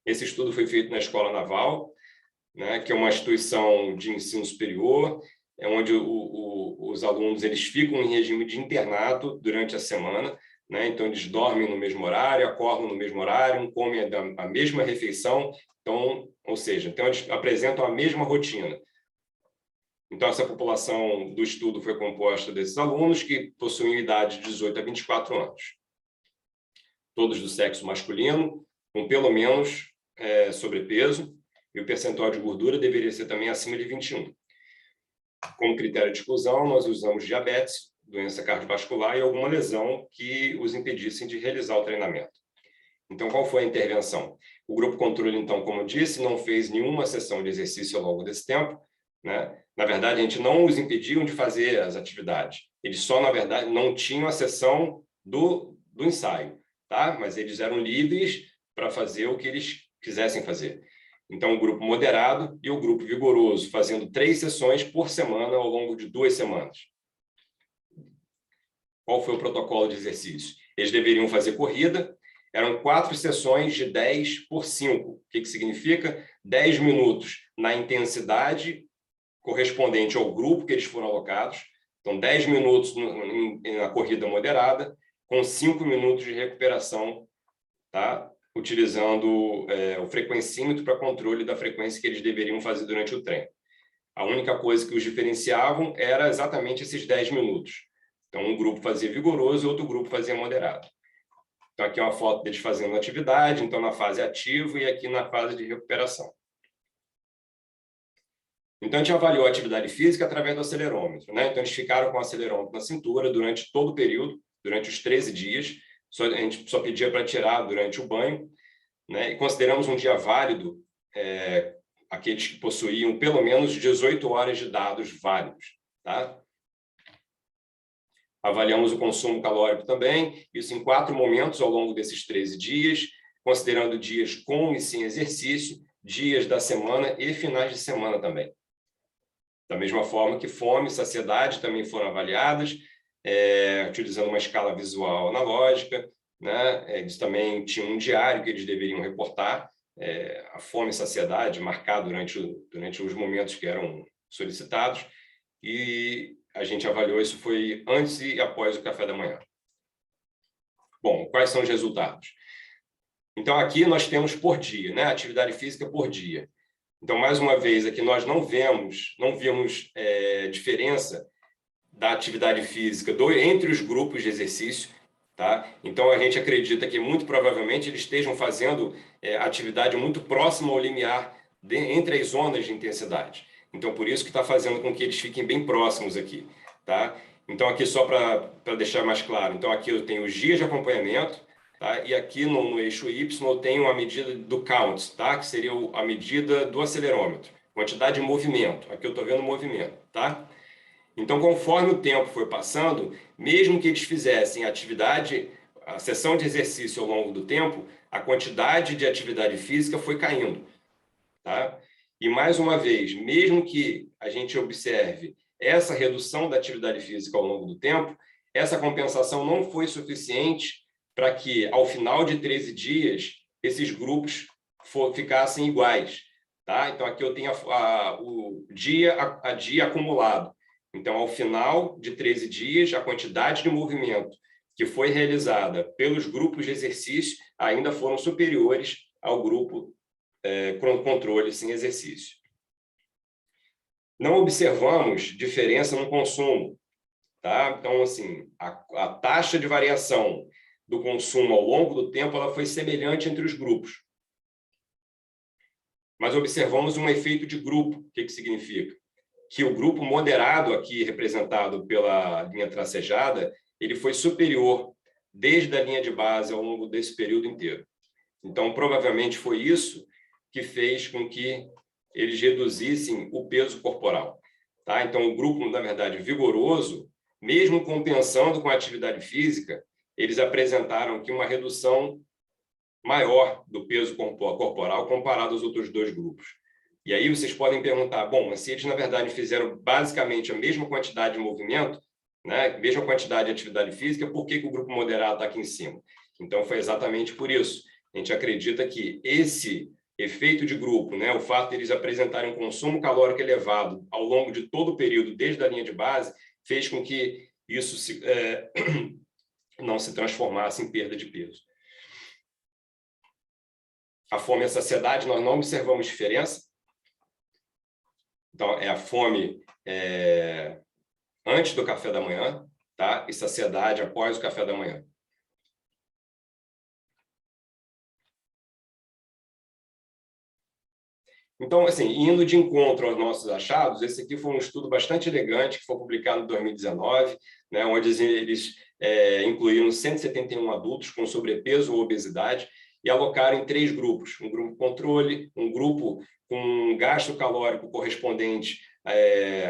Esse estudo foi feito na Escola Naval, né, que é uma instituição de ensino superior, onde os alunos eles ficam em regime de internato durante a semana, né? Então, eles dormem no mesmo horário, acordam no mesmo horário, comem a mesma refeição, então, ou seja, então eles apresentam a mesma rotina. Então, essa população do estudo foi composta desses alunos que possuem idade de 18 a 24 anos. Todos do sexo masculino, com pelo menos sobrepeso, e o percentual de gordura deveria ser também acima de 21. Como critério de exclusão, nós usamos diabetes, doença cardiovascular e alguma lesão que os impedissem de realizar o treinamento. Então, qual foi a intervenção? O grupo controle, então, como eu disse, não fez nenhuma sessão de exercício ao longo desse tempo, né? Na verdade, a gente não os impediu de fazer as atividades. Eles só, na verdade, não tinham a sessão do ensaio, tá? Mas eles eram livres para fazer o que eles quisessem fazer. Então, o grupo moderado e o grupo vigoroso, fazendo 3 sessões por semana ao longo de 2 semanas. Qual foi o protocolo de exercício? Eles deveriam fazer corrida, eram 4 sessões de 10 por 5. O que significa? 10 minutos na intensidade correspondente ao grupo que eles foram alocados. Então, 10 minutos na corrida moderada, com 5 minutos de recuperação, tá? Utilizando o frequencímetro para controle da frequência que eles deveriam fazer durante o treino. A única coisa que os diferenciavam era exatamente esses 10 minutos. Então, um grupo fazia vigoroso e outro grupo fazia moderado. Então, aqui é uma foto deles fazendo atividade, então na fase ativa e aqui na fase de recuperação. Então, a gente avaliou a atividade física através do acelerômetro, né? Então, eles ficaram com o acelerômetro na cintura durante todo o período, durante os 13 dias. A gente só pedia para tirar durante o banho, né? E consideramos um dia válido aqueles que possuíam pelo menos 18 horas de dados válidos, tá? Avaliamos o consumo calórico também, isso em 4 momentos ao longo desses 13 dias, considerando dias com e sem exercício, dias da semana e finais de semana também. Da mesma forma que fome e saciedade também foram avaliadas, utilizando uma escala visual analógica, né? Eles também tinham um diário que eles deveriam reportar, a fome e saciedade, marcar durante os momentos que eram solicitados, e a gente avaliou isso foi antes e após o café da manhã. Bom, quais são os resultados? Então, aqui nós temos por dia, né? Atividade física por dia. Então, mais uma vez, aqui nós não vimos diferença da atividade física entre os grupos de exercício, tá? Então, a gente acredita que, muito provavelmente, eles estejam fazendo atividade muito próxima ao limiar entre as zonas de intensidade. Então, por isso que está fazendo com que eles fiquem bem próximos aqui, tá? Então, aqui só para deixar mais claro, então aqui eu tenho os dias de acompanhamento, tá? E aqui no eixo Y eu tenho a medida do count, tá? Que seria a medida do acelerômetro, quantidade de movimento. Aqui eu estou vendo movimento, tá? Então, conforme o tempo foi passando, mesmo que eles fizessem a sessão de exercício ao longo do tempo, a quantidade de atividade física foi caindo, tá? E, mais uma vez, mesmo que a gente observe essa redução da atividade física ao longo do tempo, essa compensação não foi suficiente para que, ao final de 13 dias, esses grupos ficassem iguais, tá? Então, aqui eu tenho o dia a dia acumulado. Então, ao final de 13 dias, a quantidade de movimento que foi realizada pelos grupos de exercício ainda foram superiores ao grupo com controle sem exercício. Não observamos diferença no consumo, tá? Então, assim, a taxa de variação do consumo ao longo do tempo ela foi semelhante entre os grupos. Mas observamos um efeito de grupo. O que significa? Que o grupo moderado, aqui representado pela linha tracejada, ele foi superior desde a linha de base ao longo desse período inteiro. Então, provavelmente foi isso que fez com que eles reduzissem o peso corporal, tá? Então, o grupo, na verdade, vigoroso, mesmo compensando com a atividade física, eles apresentaram aqui uma redução maior do peso corporal comparado aos outros dois grupos. E aí vocês podem perguntar, bom, mas se eles, na verdade, fizeram basicamente a mesma quantidade de movimento, né, mesma quantidade de atividade física, por que o grupo moderado está aqui em cima? Então, foi exatamente por isso. A gente acredita que esse efeito de grupo, né, o fato de eles apresentarem um consumo calórico elevado ao longo de todo o período, desde a linha de base, fez com que isso não se transformasse em perda de peso. A fome e a saciedade, nós não observamos diferença. Então, é a fome antes do café da manhã, tá? E saciedade após o café da manhã. Então, assim, indo de encontro aos nossos achados, esse aqui foi um estudo bastante elegante, que foi publicado em 2019, né, onde eles incluíram 171 adultos com sobrepeso ou obesidade e alocaram em 3 grupos. Um grupo controle, um grupo com um gasto calórico correspondente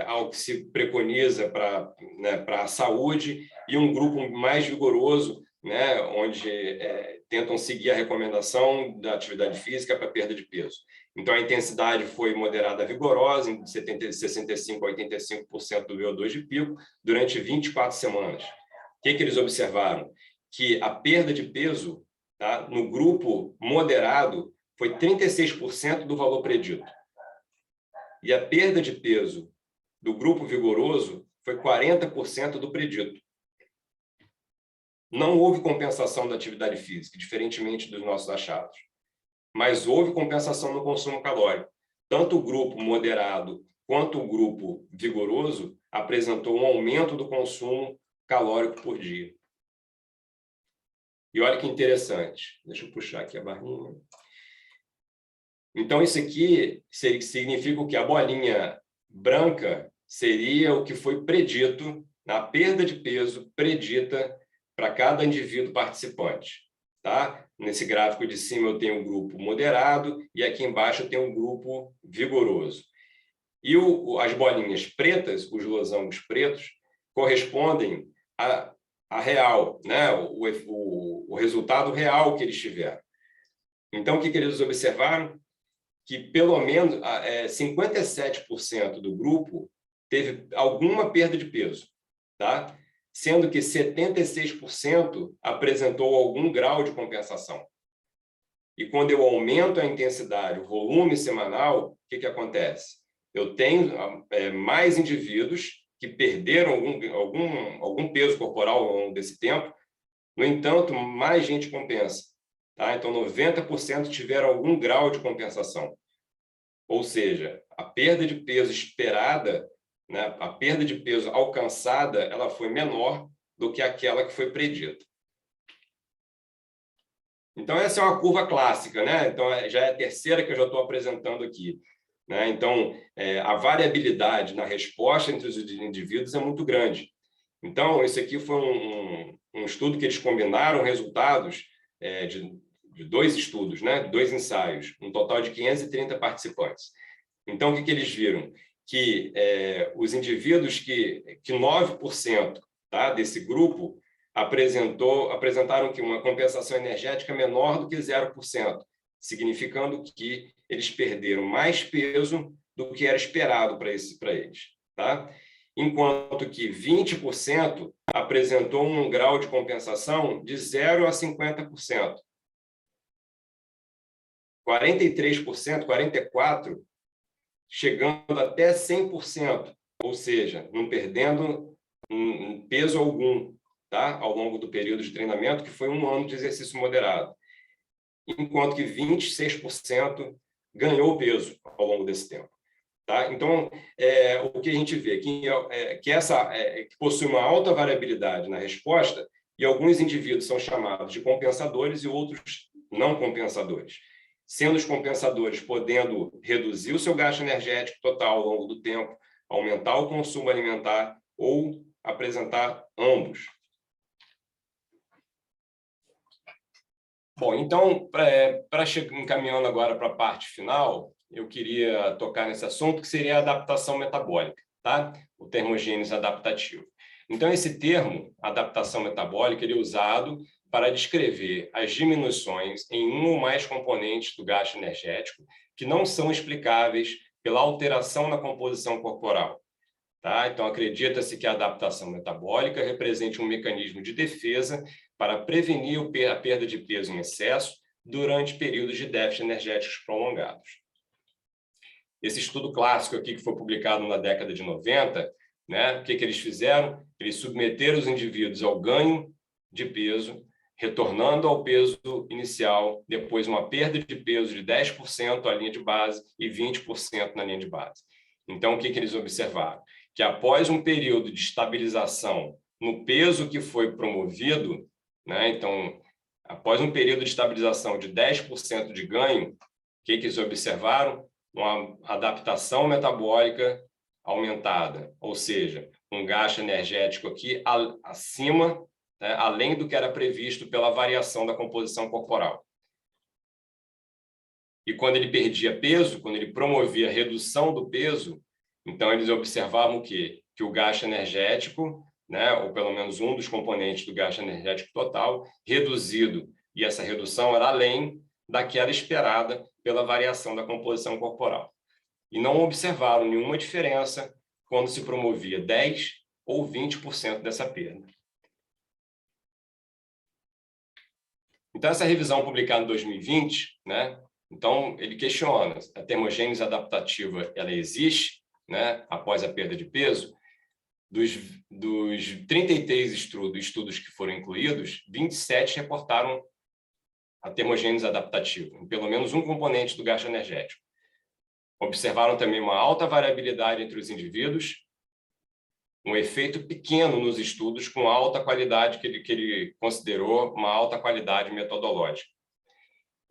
ao que se preconiza para a saúde e um grupo mais vigoroso, né, onde tentam seguir a recomendação da atividade física para perda de peso. Então, a intensidade foi moderada a vigorosa, em 65% a 85% do VO2 de pico, durante 24 semanas. O que eles observaram? Que a perda de peso, tá, no grupo moderado foi 36% do valor predito. E a perda de peso do grupo vigoroso foi 40% do predito. Não houve compensação da atividade física, diferentemente dos nossos achados. Mas houve compensação no consumo calórico. Tanto o grupo moderado quanto o grupo vigoroso apresentou um aumento do consumo calórico por dia. E olha que interessante. Deixa eu puxar aqui a barrinha. Então, isso aqui significa o que? A bolinha branca seria o que foi predito na perda de peso predita para cada indivíduo participante. Tá? Nesse gráfico de cima eu tenho um grupo moderado e aqui embaixo eu tenho um grupo vigoroso. E as bolinhas pretas, os losangos pretos, correspondem a real, né? o resultado real que eles tiveram. Então, o que eles observaram? Que pelo menos 57% do grupo teve alguma perda de peso, tá? Sendo que 76% apresentou algum grau de compensação. E quando eu aumento a intensidade, o volume semanal, o que acontece? Eu tenho mais indivíduos que perderam algum peso corporal ao longo desse tempo, no entanto, mais gente compensa. Tá? Então, 90% tiveram algum grau de compensação. Ou seja, a perda de peso esperada né, a perda de peso alcançada, ela foi menor do que aquela que foi predita. Então, essa é uma curva clássica, né? Então, já é a terceira que eu já estou apresentando aqui, né? Então, a variabilidade na resposta entre os indivíduos é muito grande. Então, esse aqui foi um estudo que eles combinaram resultados de 2 estudos, né? 2 ensaios, um total de 530 participantes. Então, o que eles viram? Que os indivíduos que 9%, tá, desse grupo apresentaram que uma compensação energética menor do que 0%, significando que eles perderam mais peso do que era esperado para eles. Tá? Enquanto que 20% apresentou um grau de compensação de 0 a 50%. 43%, 44%, chegando até 100%, ou seja, não perdendo peso algum, tá? Ao longo do período de treinamento, que foi 1 ano de exercício moderado. Enquanto que 26% ganhou peso ao longo desse tempo. Tá? Então, o que a gente vê que possui uma alta variabilidade na resposta, e alguns indivíduos são chamados de compensadores e outros não compensadores. Sendo os compensadores podendo reduzir o seu gasto energético total ao longo do tempo, aumentar o consumo alimentar ou apresentar ambos. Bom, então, encaminhando agora para a parte final, eu queria tocar nesse assunto, que seria a adaptação metabólica, tá? O termogênese adaptativo. Então, esse termo, adaptação metabólica, ele é usado para descrever as diminuições em um ou mais componentes do gasto energético que não são explicáveis pela alteração na composição corporal. Tá? Então, acredita-se que a adaptação metabólica represente um mecanismo de defesa para prevenir a perda de peso em excesso durante períodos de déficit energéticos prolongados. Esse estudo clássico aqui, que foi publicado na década de 90, né, o que eles fizeram? Eles submeteram os indivíduos ao ganho de peso, retornando ao peso inicial, depois uma perda de peso de 10% à linha de base e 20% na linha de base. Então, o que eles observaram? Que após um período de estabilização no peso que foi promovido, né, então, após um período de estabilização de 10% de ganho, o que eles observaram? Uma adaptação metabólica aumentada, ou seja, um gasto energético aqui acima, né, além do que era previsto pela variação da composição corporal. E quando ele perdia peso, quando ele promovia a redução do peso, então eles observavam o quê? Que o gasto energético, né, ou pelo menos um dos componentes do gasto energético total, reduzido, e essa redução era além da que era esperada pela variação da composição corporal. E não observaram nenhuma diferença quando se promovia 10% ou 20% dessa perda. Então, essa revisão publicada em 2020, né, então, ele questiona, a termogênese adaptativa, ela existe, né, após a perda de peso? Dos 33 estudos que foram incluídos, 27 reportaram a termogênese adaptativa, em pelo menos um componente do gasto energético. Observaram também uma alta variabilidade entre os indivíduos, um efeito pequeno nos estudos com alta qualidade, que ele considerou uma alta qualidade metodológica.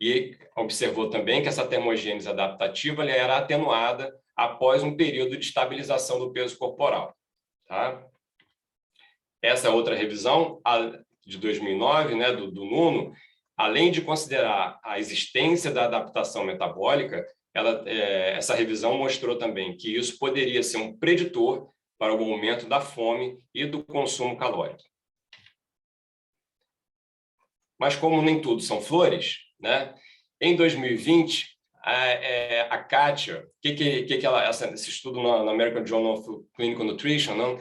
E observou também que essa termogênese adaptativa ela era atenuada após um período de estabilização do peso corporal. Tá? Essa outra revisão, de 2009, né, do Nuno, além de considerar a existência da adaptação metabólica, essa revisão mostrou também que isso poderia ser um preditor para o aumento da fome e do consumo calórico. Mas como nem tudo são flores, né, em 2020, a Kátia, esse estudo na American Journal of Clinical Nutrition, não, o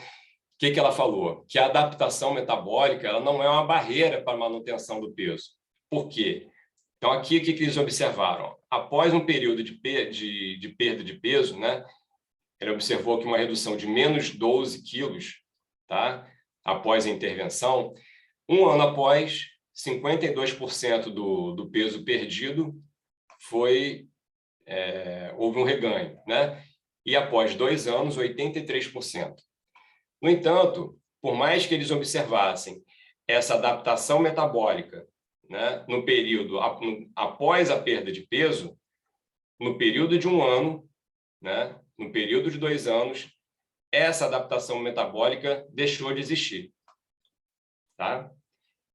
que ela falou? Que a adaptação metabólica ela não é uma barreira para a manutenção do peso. Por quê? Então, aqui, o que eles observaram? Após um período de perda de peso, né, ele observou que uma redução de menos 12 quilos, tá, após a intervenção, um ano após, 52% do peso perdido houve um reganho, né? e após 2 anos, 83%. No entanto, por mais que eles observassem essa adaptação metabólica, né, no período após a perda de peso, no período de 1 ano, né, no período de 2 anos, essa adaptação metabólica deixou de existir. Tá?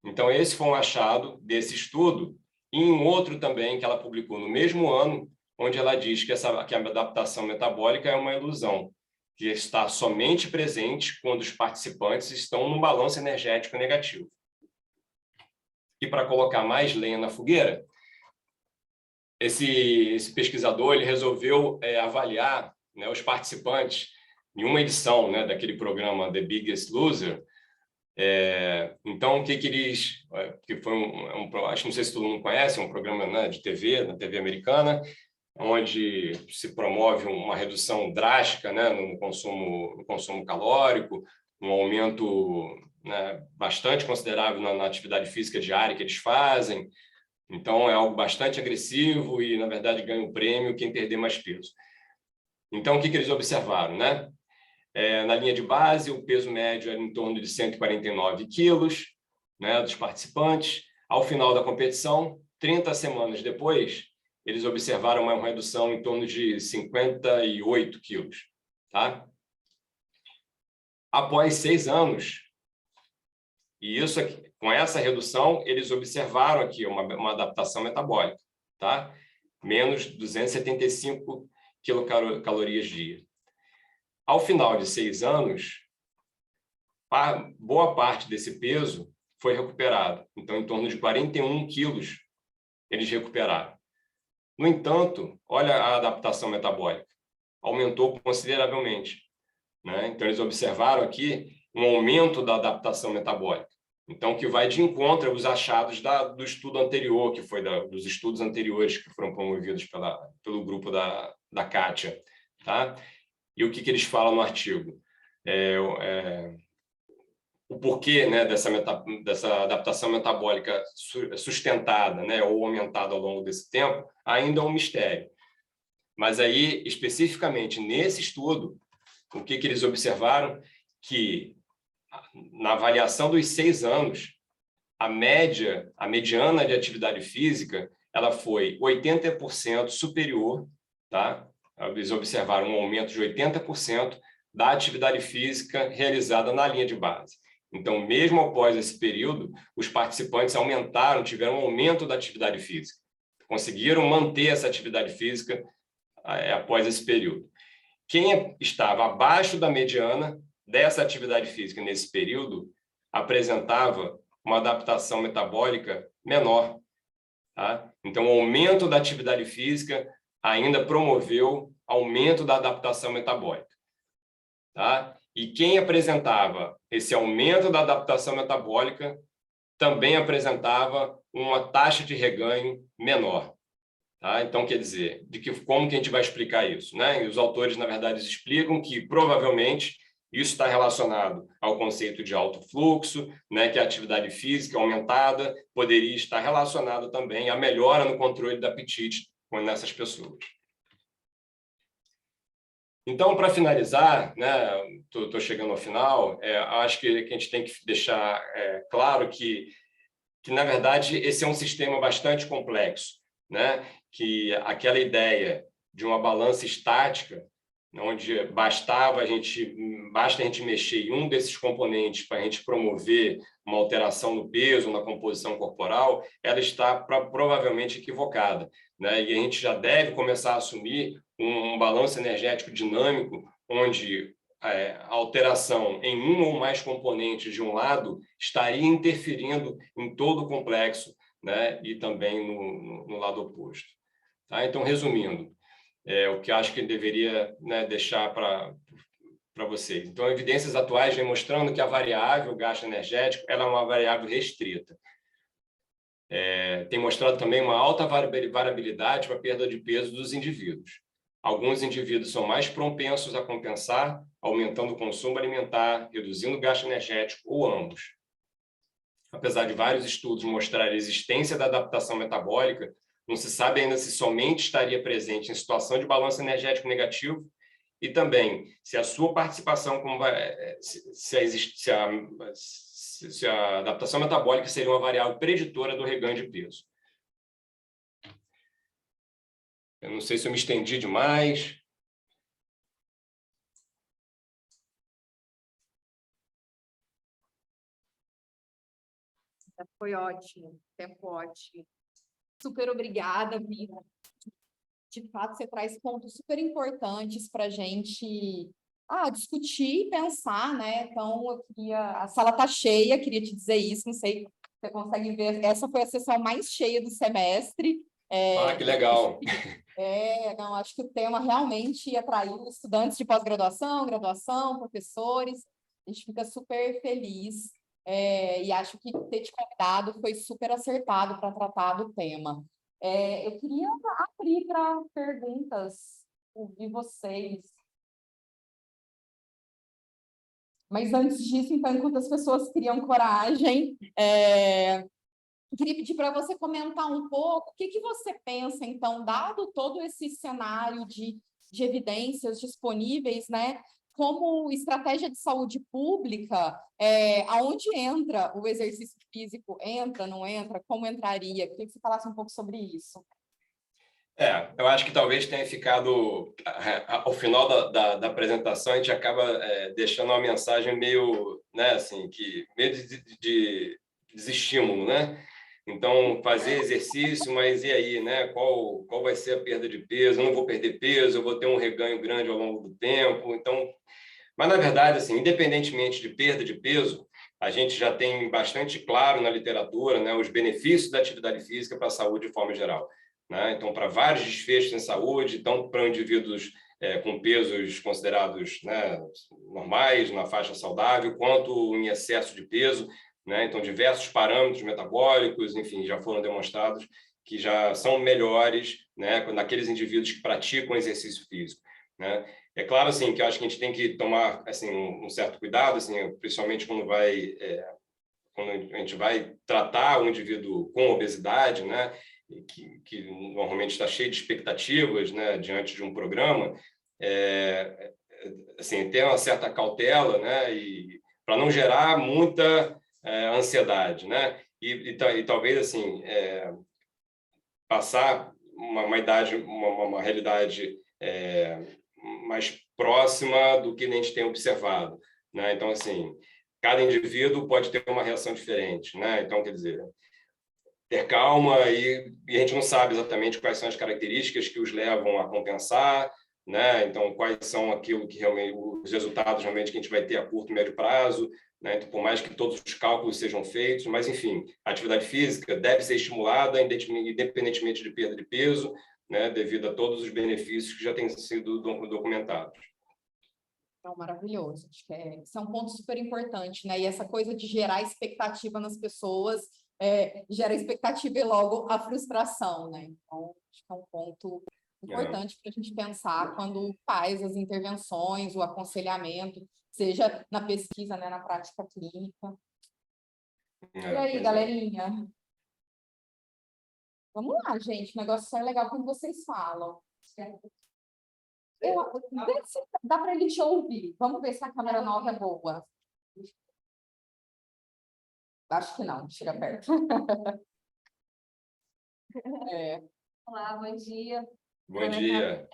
Então, esse foi um achado desse estudo, e um outro também que ela publicou no mesmo ano, onde ela diz que a adaptação metabólica é uma ilusão, que está somente presente quando os participantes estão num balanço energético negativo. E para colocar mais lenha na fogueira, esse pesquisador ele resolveu avaliar, né, os participantes em uma edição, né, daquele programa The Biggest Loser. Então, o que eles... que foi acho que não sei se todo mundo conhece, um programa, né, de TV, na TV americana, onde se promove uma redução drástica, né, no consumo calórico, um aumento, né, bastante considerável na atividade física diária que eles fazem. Então, é algo bastante agressivo e, na verdade, ganha um prêmio quem perder mais peso. Então, o que eles observaram, né? Na linha de base, o peso médio era em torno de 149 quilos, né, dos participantes. Ao final da competição, 30 semanas depois, eles observaram uma redução em torno de 58 quilos. Tá? Após 6 anos, e isso aqui, com essa redução, eles observaram aqui uma adaptação metabólica, tá? Menos 275 quilocalorias dia. Ao final de 6 anos, boa parte desse peso foi recuperado. Então, em torno de 41 quilos eles recuperaram. No entanto, olha a adaptação metabólica. Aumentou consideravelmente, né? Então, eles observaram aqui um aumento da adaptação metabólica. Então, que vai de encontro aos achados do estudo anterior, que foi dos estudos anteriores que foram promovidos pelo grupo da Kátia. Tá? E o que eles falam no artigo? O porquê, né, dessa adaptação metabólica sustentada, né, ou aumentada ao longo desse tempo, ainda é um mistério. Mas aí, especificamente nesse estudo, o que eles observaram? Que na avaliação dos 6 anos, a mediana de atividade física, ela foi 80% superior, tá? Eles observaram um aumento de 80% da atividade física realizada na linha de base. Então, mesmo após esse período, os participantes tiveram um aumento da atividade física. Conseguiram manter essa atividade física após esse período. Quem estava abaixo da mediana dessa atividade física nesse período apresentava uma adaptação metabólica menor. Tá? Então, o aumento da atividade física ainda promoveu aumento da adaptação metabólica. Tá? E quem apresentava esse aumento da adaptação metabólica também apresentava uma taxa de reganho menor. Tá? Então, quer dizer, como que a gente vai explicar isso? Né? E os autores, na verdade, explicam que, provavelmente, isso está relacionado ao conceito de alto fluxo, né, que a atividade física aumentada poderia estar relacionada também à melhora no controle do apetite nessas pessoas. Então, para finalizar, né, estou chegando ao final, acho que a gente tem que deixar claro que, na verdade, esse é um sistema bastante complexo, né? Que aquela ideia de uma balança estática, onde basta a gente mexer em um desses componentes para a gente promover uma alteração no peso, na composição corporal, ela está provavelmente equivocada, né? E a gente já deve começar a assumir um balanço energético dinâmico, onde a alteração em um ou mais componentes de um lado estaria interferindo em todo o complexo, né? E também no lado oposto. Tá? Então, resumindo, o que acho que deveria, né, deixar para vocês. Então, evidências atuais vêm mostrando que a variável gasto energético ela é uma variável restrita. Tem mostrado também uma alta variabilidade para a perda de peso dos indivíduos. Alguns indivíduos são mais propensos a compensar, aumentando o consumo alimentar, reduzindo o gasto energético, ou ambos. Apesar de vários estudos mostrarem a existência da adaptação metabólica, não se sabe ainda se somente estaria presente em situação de balanço energético negativo e também se a sua participação, se a adaptação metabólica seria uma variável preditora do reganho de peso. Eu não sei se eu me estendi demais. Foi ótimo, tempo ótimo. Super obrigada, Vira. De fato, você traz pontos super importantes para a gente discutir e pensar, né? Então, a sala está cheia, queria te dizer isso, não sei se você consegue ver, essa foi a sessão mais cheia do semestre. Que legal! Não, acho que o tema realmente atraiu estudantes de pós-graduação, graduação, professores, a gente fica super feliz, e acho que ter te convidado foi super acertado para tratar do tema. Eu queria abrir para perguntas, ouvir vocês. Mas antes disso, então, enquanto as pessoas criam coragem, queria pedir para você comentar um pouco o que você pensa, então, dado todo esse cenário de evidências disponíveis, né, como estratégia de saúde pública, aonde entra o exercício físico? Entra, não entra? Como entraria? Queria que você falasse um pouco sobre isso. Eu acho que talvez tenha ficado, ao final da apresentação, a gente acaba deixando uma mensagem meio, né, assim, meio de desestímulo, né? Então, fazer exercício, mas e aí, né? Qual vai ser a perda de peso? Eu não vou perder peso, eu vou ter um reganho grande ao longo do tempo. Então, mas, na verdade, assim, independentemente de perda de peso, a gente já tem bastante claro na literatura, né, os benefícios da atividade física para a saúde de forma geral, né? Então, para vários desfechos em saúde, tanto para indivíduos com pesos considerados, né, normais, na faixa saudável, quanto em excesso de peso, né? Então, diversos parâmetros metabólicos, enfim, já foram demonstrados que já são melhores, né, naqueles indivíduos que praticam exercício físico, né? É claro, assim, que eu acho que a gente tem que tomar, assim, um certo cuidado, assim, principalmente quando a gente vai tratar um indivíduo com obesidade, né, que normalmente está cheio de expectativas, né, diante de um programa, assim, ter uma certa cautela, né, e para não gerar muita ansiedade, né, e talvez, assim, passar uma idade, uma realidade mais próxima do que a gente tem observado, né? Então, assim, cada indivíduo pode ter uma reação diferente, né? Então, quer dizer, ter calma e a gente não sabe exatamente quais são as características que os levam a compensar, né? Então, quais são aquilo que realmente os resultados realmente que a gente vai ter a curto e médio prazo, né? Então, por mais que todos os cálculos sejam feitos, mas enfim, a atividade física deve ser estimulada independentemente de perda de peso, né? Devido a todos os benefícios que já têm sido documentados. Então, maravilhoso. Acho que isso é um ponto super importante, né? E essa coisa de gerar expectativa nas pessoas gera expectativa e logo a frustração, né? Então, acho que é um ponto importante para a gente pensar quando faz as intervenções, o aconselhamento, seja na pesquisa, né, na prática clínica. E aí, galerinha? Vamos lá, gente. O negócio é legal quando vocês falam. Dá para ele te ouvir. Vamos ver se a câmera nova é boa. Acho que não, chega perto. Olá, bom dia. Bom dia.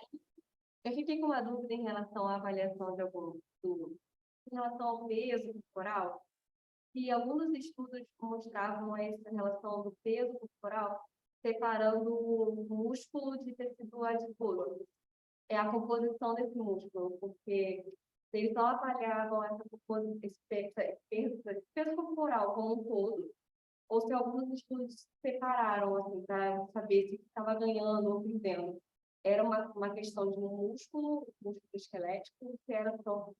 Eu fiquei com uma dúvida em relação à avaliação de algum estudo. Em relação ao peso corporal, e alguns estudos mostravam essa relação do peso corporal separando o músculo de tecido adiposo. É a composição desse músculo, porque se eles só avaliavam essa composição, esse peso corporal como um todo, ou se alguns estudos separaram, assim, para saber se estava ganhando ou perdendo. Era uma questão de um músculo esquelético, se era só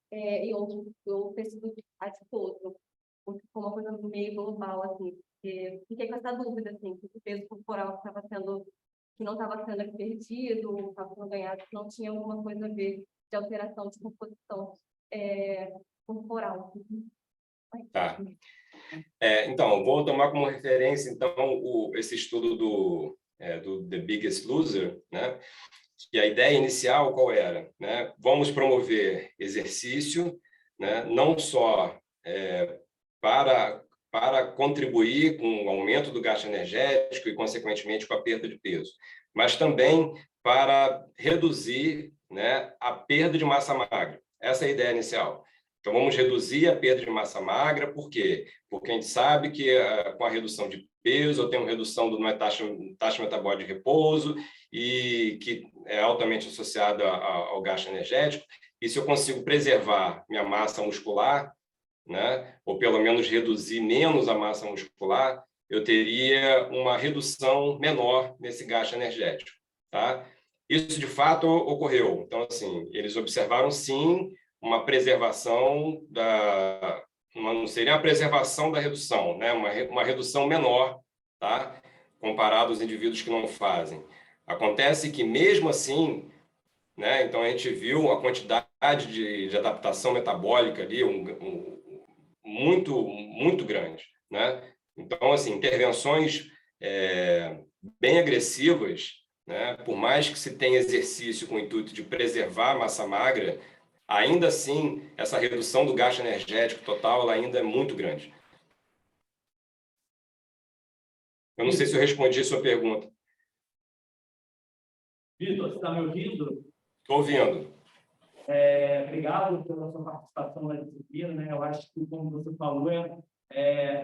e outro tecido adiposo, porque foi uma coisa meio global, assim, porque fiquei com essa dúvida, assim, que o peso corporal que não estava sendo perdido, estava sendo ganhado, que não tinha alguma coisa a ver de alteração de composição corporal. Tá. Então, vou tomar como referência, então, esse estudo do The Biggest Loser, né? que a ideia inicial qual era? Né? Vamos promover exercício, né? Não só para contribuir com o aumento do gasto energético e, consequentemente, com a perda de peso, mas também para reduzir, né, a perda de massa magra. Essa é a ideia inicial. Então, vamos reduzir a perda de massa magra, por quê? Porque a gente sabe que com a redução de peso, eu tenho redução da taxa metabólica de repouso, e que é altamente associada ao gasto energético, e se eu consigo preservar minha massa muscular, né, ou pelo menos reduzir menos a massa muscular, eu teria uma redução menor nesse gasto energético, tá? Isso, de fato, ocorreu. Então, assim, eles observaram, sim, uma preservação não seria a preservação da redução, né? Uma redução menor, tá? Comparado aos indivíduos que não fazem. Acontece que, mesmo assim, né? Então, a gente viu a quantidade de adaptação metabólica ali, muito grande, né? Então, assim, intervenções bem agressivas, né? Por mais que se tenha exercício com o intuito de preservar a massa magra, ainda assim, essa redução do gasto energético total, ela ainda é muito grande. Eu não sei se eu respondi a sua pergunta. Vitor, você está me ouvindo? Estou ouvindo. Obrigado pela sua participação na disciplina, né? Eu acho que, como você falou,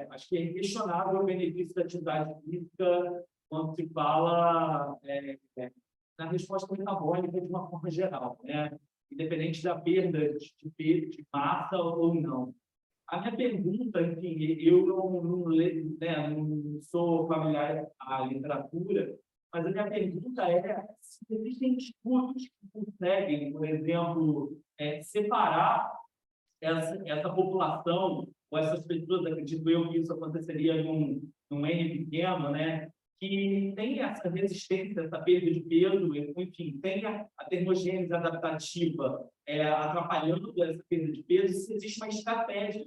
acho que é inquestionável o benefício da atividade física quando se fala na resposta metabólica de uma forma geral, né? Independente da perda de peso, de massa ou não. A minha pergunta, enfim, eu não sou familiar à literatura, mas a minha pergunta é se existem estudos que conseguem, por exemplo, separar essa população, ou essas pessoas, acredito eu que isso aconteceria num N pequeno, né? Que tem essa resistência, essa perda de peso, enfim, tem a termogênese adaptativa atrapalhando essa perda de peso, se existe uma estratégia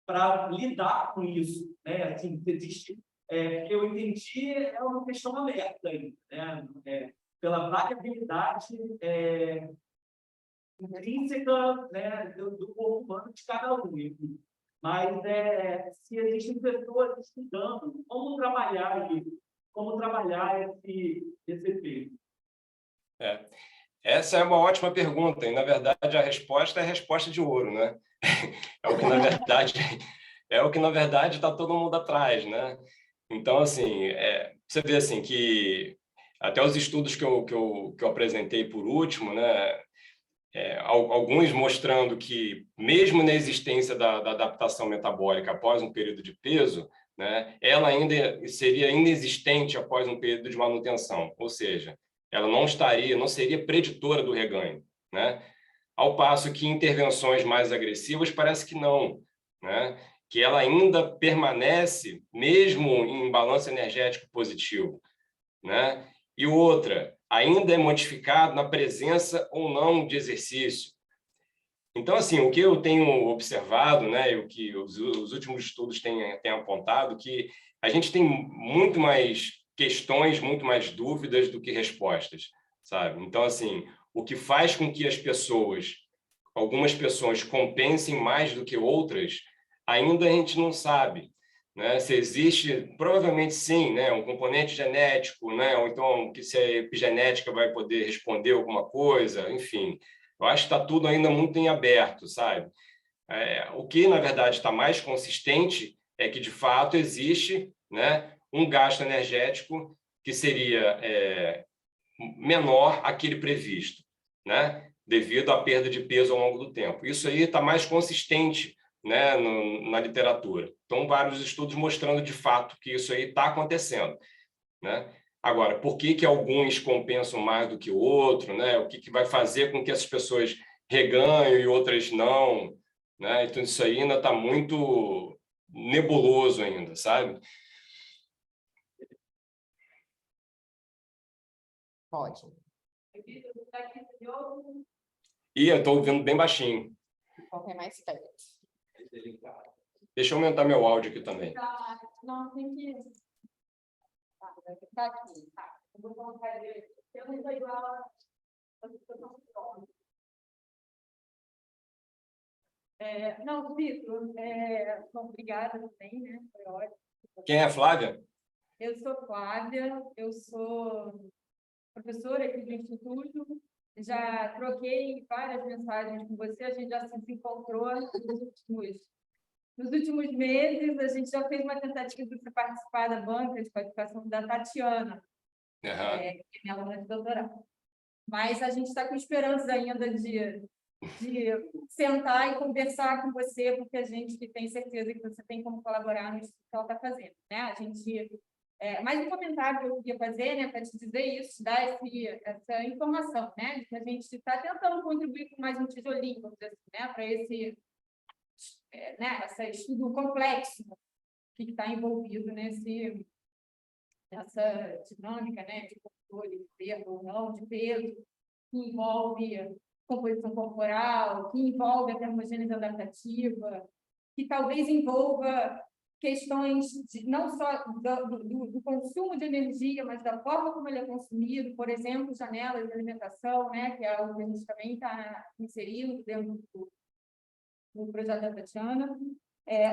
para lidar com isso, né? Assim, se existe, eu entendi, é uma questão aberta aí, né? Pela variabilidade intrínseca, né, do corpo humano de cada um, enfim. Mas se existem pessoas estudando como trabalhar isso, como trabalhar esse efeito. Essa é uma ótima pergunta, e, na verdade, a resposta é a resposta de ouro, né? É o que, na verdade, está todo mundo atrás, né? Então, assim, você vê assim, que até os estudos que eu apresentei por último, né? Alguns mostrando que, mesmo na existência da adaptação metabólica após um período de peso, né, ela ainda seria inexistente após um período de manutenção, ou seja, ela não seria preditora do reganho, né? Ao passo que intervenções mais agressivas parece que não, né? Que ela ainda permanece mesmo em balanço energético positivo, né? E outra, ainda é modificado na presença ou não de exercício. Então, assim, o que eu tenho observado, né, e o que os últimos estudos têm apontado, que a gente tem muito mais questões, muito mais dúvidas do que respostas, sabe? Então, assim, o que faz com que algumas pessoas compensem mais do que outras, ainda a gente não sabe, né? Se existe, provavelmente sim, né, um componente genético, né, ou então que se a epigenética vai poder responder alguma coisa, enfim. Eu acho que está tudo ainda muito em aberto, sabe? O que, na verdade, está mais consistente é que, de fato, existe, né, um gasto energético que seria menor àquele previsto, né, devido à perda de peso ao longo do tempo. Isso aí está mais consistente, né, na literatura. Então, vários estudos mostrando, de fato, que isso aí está acontecendo, né? Agora, por que alguns compensam mais do que o outro, né? O que vai fazer com que essas pessoas reganhem e outras não, né? Então, isso aí ainda está muito nebuloso ainda, sabe? Pode. E eu estou ouvindo bem baixinho. Qualquer mais perto. Deixa eu aumentar meu áudio aqui também. Não, tem que... Tá, vai ficar aqui. Tá. Eu vou colocar ele. Eu não estou igual a... Não, Vitor, bom, obrigada também, né? Foi ótimo. Quem é a Flávia? Eu sou Flávia, eu sou professora aqui do Instituto, já troquei várias mensagens com você, a gente já se encontrou nos últimos meses, a gente já fez uma tentativa de você participar da banca de qualificação da Tatiana, que é minha aluna de doutorado. Mas a gente está com esperanças ainda de sentar e conversar com você, porque a gente tem certeza que você tem como colaborar no estudo que ela está fazendo, né? A gente... mais um comentário que eu queria fazer, né, para te dizer isso, te dar essa informação, né, de que a gente está tentando contribuir com mais um tijolinho, vamos dizer assim, né, para esse estudo complexo que está envolvido nessa dinâmica, né, de controle de peso ou não, de peso, que envolve composição corporal, que envolve a termogênese adaptativa, que talvez envolva questões não só do consumo de energia, mas da forma como ele é consumido, por exemplo, janelas de alimentação, né, que é algo que a gente também está inserindo dentro do projeto da Tatiana.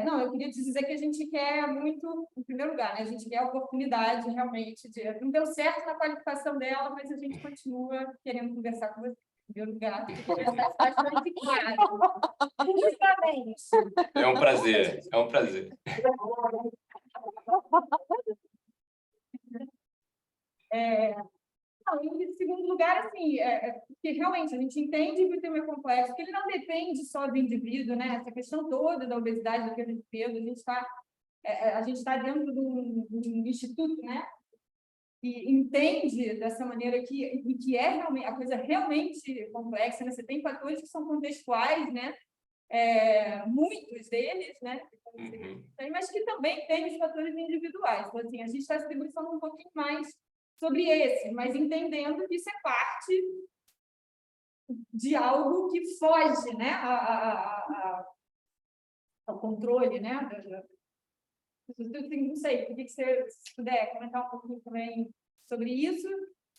Não, eu queria te dizer que a gente quer muito, em primeiro lugar, né, a gente quer a oportunidade realmente não deu certo na qualificação dela, mas a gente continua querendo conversar com você. Em primeiro lugar, conversar bastante claro. Justamente. É um prazer, é um prazer. Não, em segundo lugar, assim, porque realmente a gente entende que o tema é complexo, que ele não depende só do indivíduo, né? Essa questão toda da obesidade, da perda de peso, a gente está dentro de um instituto, né? Que entende dessa maneira que é realmente a coisa realmente complexa, né? Você tem fatores que são contextuais, né? Muitos deles, né? Mas que também tem os fatores individuais. Então, assim, a gente está se debruçando um pouquinho mais sobre esse, mas entendendo que isso é parte de algo que foge, né, ao controle, né? Não sei, queria que você se puder comentar um pouquinho também sobre isso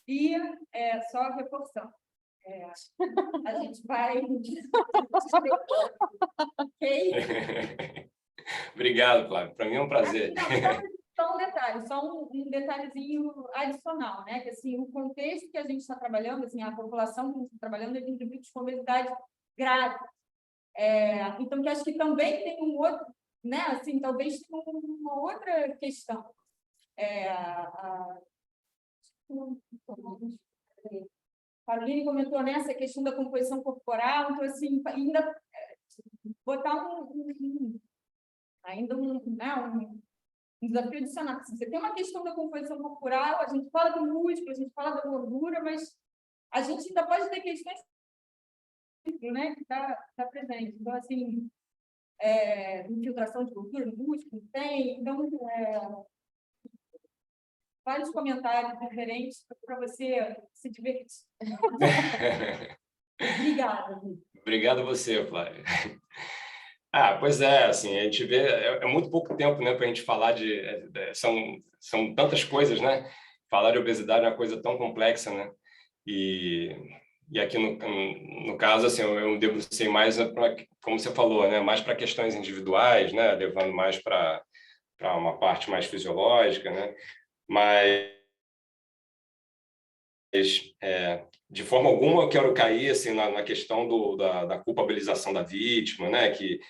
e só reforçando. A gente vai... Ok? Obrigado, Flávio. Para mim é um prazer. Só um detalhe, um detalhezinho adicional, né? Que assim, o contexto que a gente está trabalhando, assim, a população que a gente está trabalhando é de indivíduos com obesidade grave. Então, que acho que também tem um outro, né? Assim, talvez tenha uma outra questão. Caroline comentou nessa questão da composição corporal, então, assim, ainda botar um desafio adicional. Você tem uma questão da composição corporal, a gente fala do músculo, a gente fala da gordura, mas a gente ainda pode ter questões, né, que está presente. Então, assim, infiltração de gordura no músculo, tem. Então, vários comentários diferentes para você se divertir. Obrigada. Obrigado a você, Flávia. Pois é, assim, a gente vê, é muito pouco tempo, né, para a gente falar são tantas coisas, né? Falar de obesidade é uma coisa tão complexa, né? E aqui no caso, assim, eu me debrucei mais, como você falou, né, mais para questões individuais, né, levando mais para uma parte mais fisiológica, né? Mas de forma alguma eu quero cair assim na questão da culpabilização da vítima, né? Que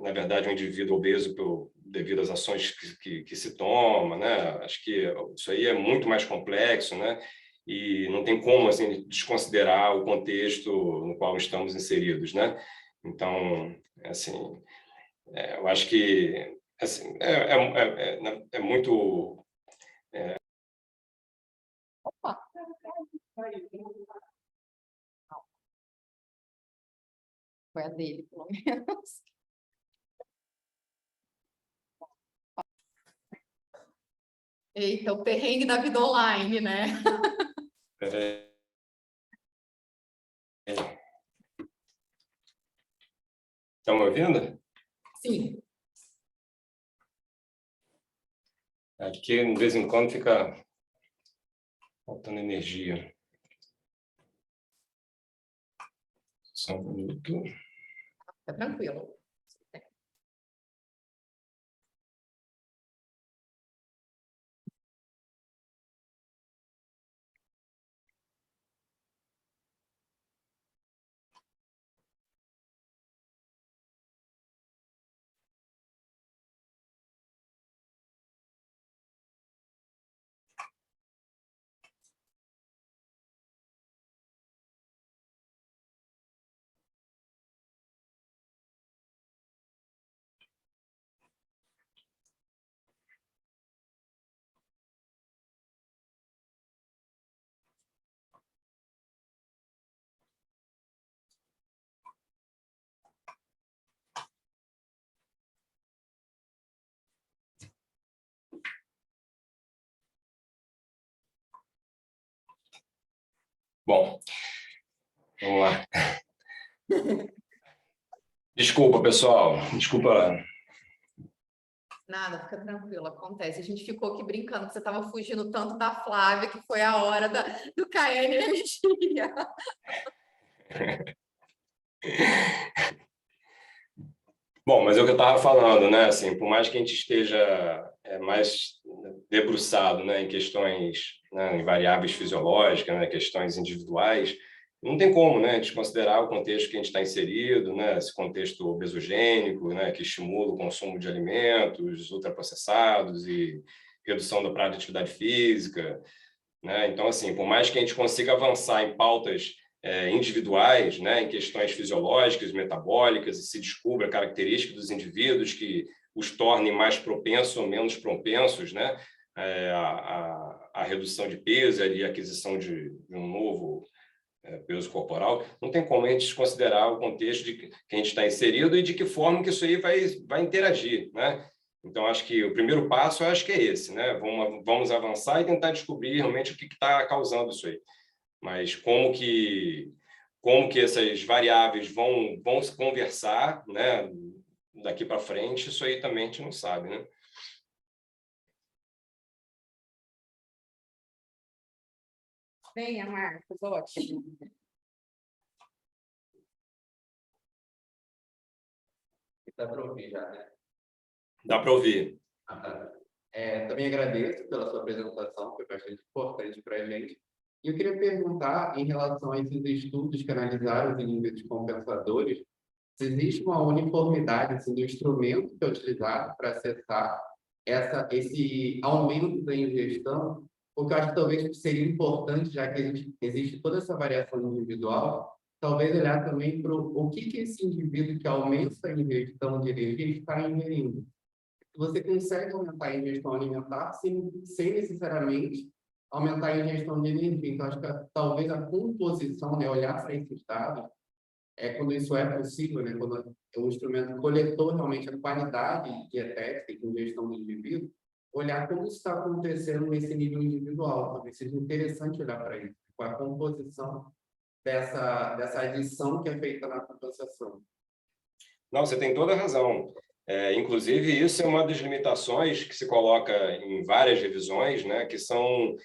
na verdade o indivíduo obeso devido às ações que se toma, né? Acho que isso aí é muito mais complexo, né? E não tem como assim desconsiderar o contexto no qual estamos inseridos, né? Então, assim, eu acho que assim, é muito Foi a dele, pelo menos. Eita, o perrengue da vida online, né? Estão me ouvindo? Sim. Aqui, de vez em quando, fica faltando energia. Só um minuto. Tá tranquilo. Bom, vamos lá. Desculpa, pessoal. Desculpa. Nada, fica tranquilo, acontece. A gente ficou aqui brincando que você estava fugindo tanto da Flávia, que foi a hora do cair energia. Bom, mas é o que eu estava falando, né? Assim, por mais que a gente esteja mais debruçado, né, em questões, né, em variáveis fisiológicas, né, questões individuais, não tem como, né, desconsiderar o contexto que a gente está inserido, né, esse contexto obesogênico, né, que estimula o consumo de alimentos ultraprocessados e redução da prática de atividade física, né? Então, assim, por mais que a gente consiga avançar em pautas individuais, né, em questões fisiológicas, metabólicas, e se descubra características dos indivíduos que os tornem mais propensos ou menos propensos, né, a redução de peso e a aquisição de um novo peso corporal, não tem como a gente desconsiderar o contexto de que a gente está inserido e de que forma que isso aí vai interagir, né? Então, acho que o primeiro passo, acho que é esse, né? Vamos avançar e tentar descobrir realmente o que está causando isso aí. Mas como que essas variáveis vão se conversar, né, daqui para frente, isso aí também a gente não sabe, né? Venha, Marcos, ótimo. Dá para ouvir já, né? Dá para ouvir. Também agradeço pela sua apresentação, foi bastante importante para a gente. E eu queria perguntar, em relação a esses estudos que analisaram os indivíduos compensadores, se existe uma uniformidade assim, do instrumento que é utilizado para acessar esse aumento da ingestão, porque eu acho que talvez seria importante, já que existe toda essa variação individual, talvez olhar também para o que esse indivíduo que aumenta a ingestão de energia está ingerindo. Você consegue aumentar a ingestão alimentar sem necessariamente aumentar a ingestão de energia. Então, acho que talvez a composição, né, olhar para esses dados, quando isso é possível, né, quando o instrumento coletou realmente a qualidade dietética e ingestão do indivíduo, olhar como isso está acontecendo nesse nível individual. Talvez seja interessante olhar para isso, com a composição dessa adição que é feita na compensação. Não, você tem toda a razão. Inclusive, isso é uma das limitações que se coloca em várias revisões, né, que são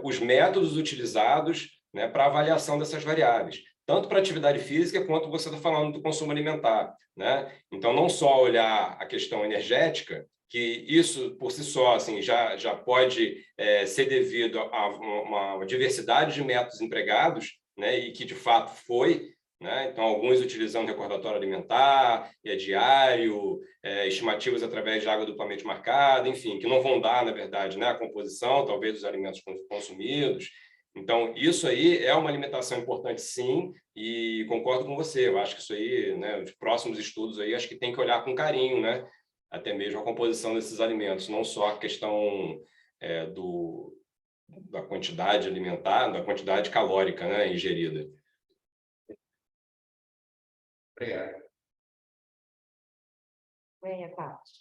os métodos utilizados, né, para avaliação dessas variáveis, tanto para atividade física quanto você está falando do consumo alimentar, né? Então, não só olhar a questão energética, que isso, por si só, assim, já pode ser devido a uma diversidade de métodos empregados, né, e que, de fato, foi, né? Então, alguns utilizando recordatório alimentar, diário, estimativas através de água duplamente marcada, enfim, que não vão dar, na verdade, né, a composição, talvez, dos alimentos consumidos. Então, isso aí é uma limitação importante, sim, e concordo com você. Eu acho que isso aí, né, os próximos estudos aí, acho que tem que olhar com carinho, né, até mesmo a composição desses alimentos, não só a questão da quantidade alimentar, da quantidade calórica, né, ingerida. Obrigado. Venha, Paty.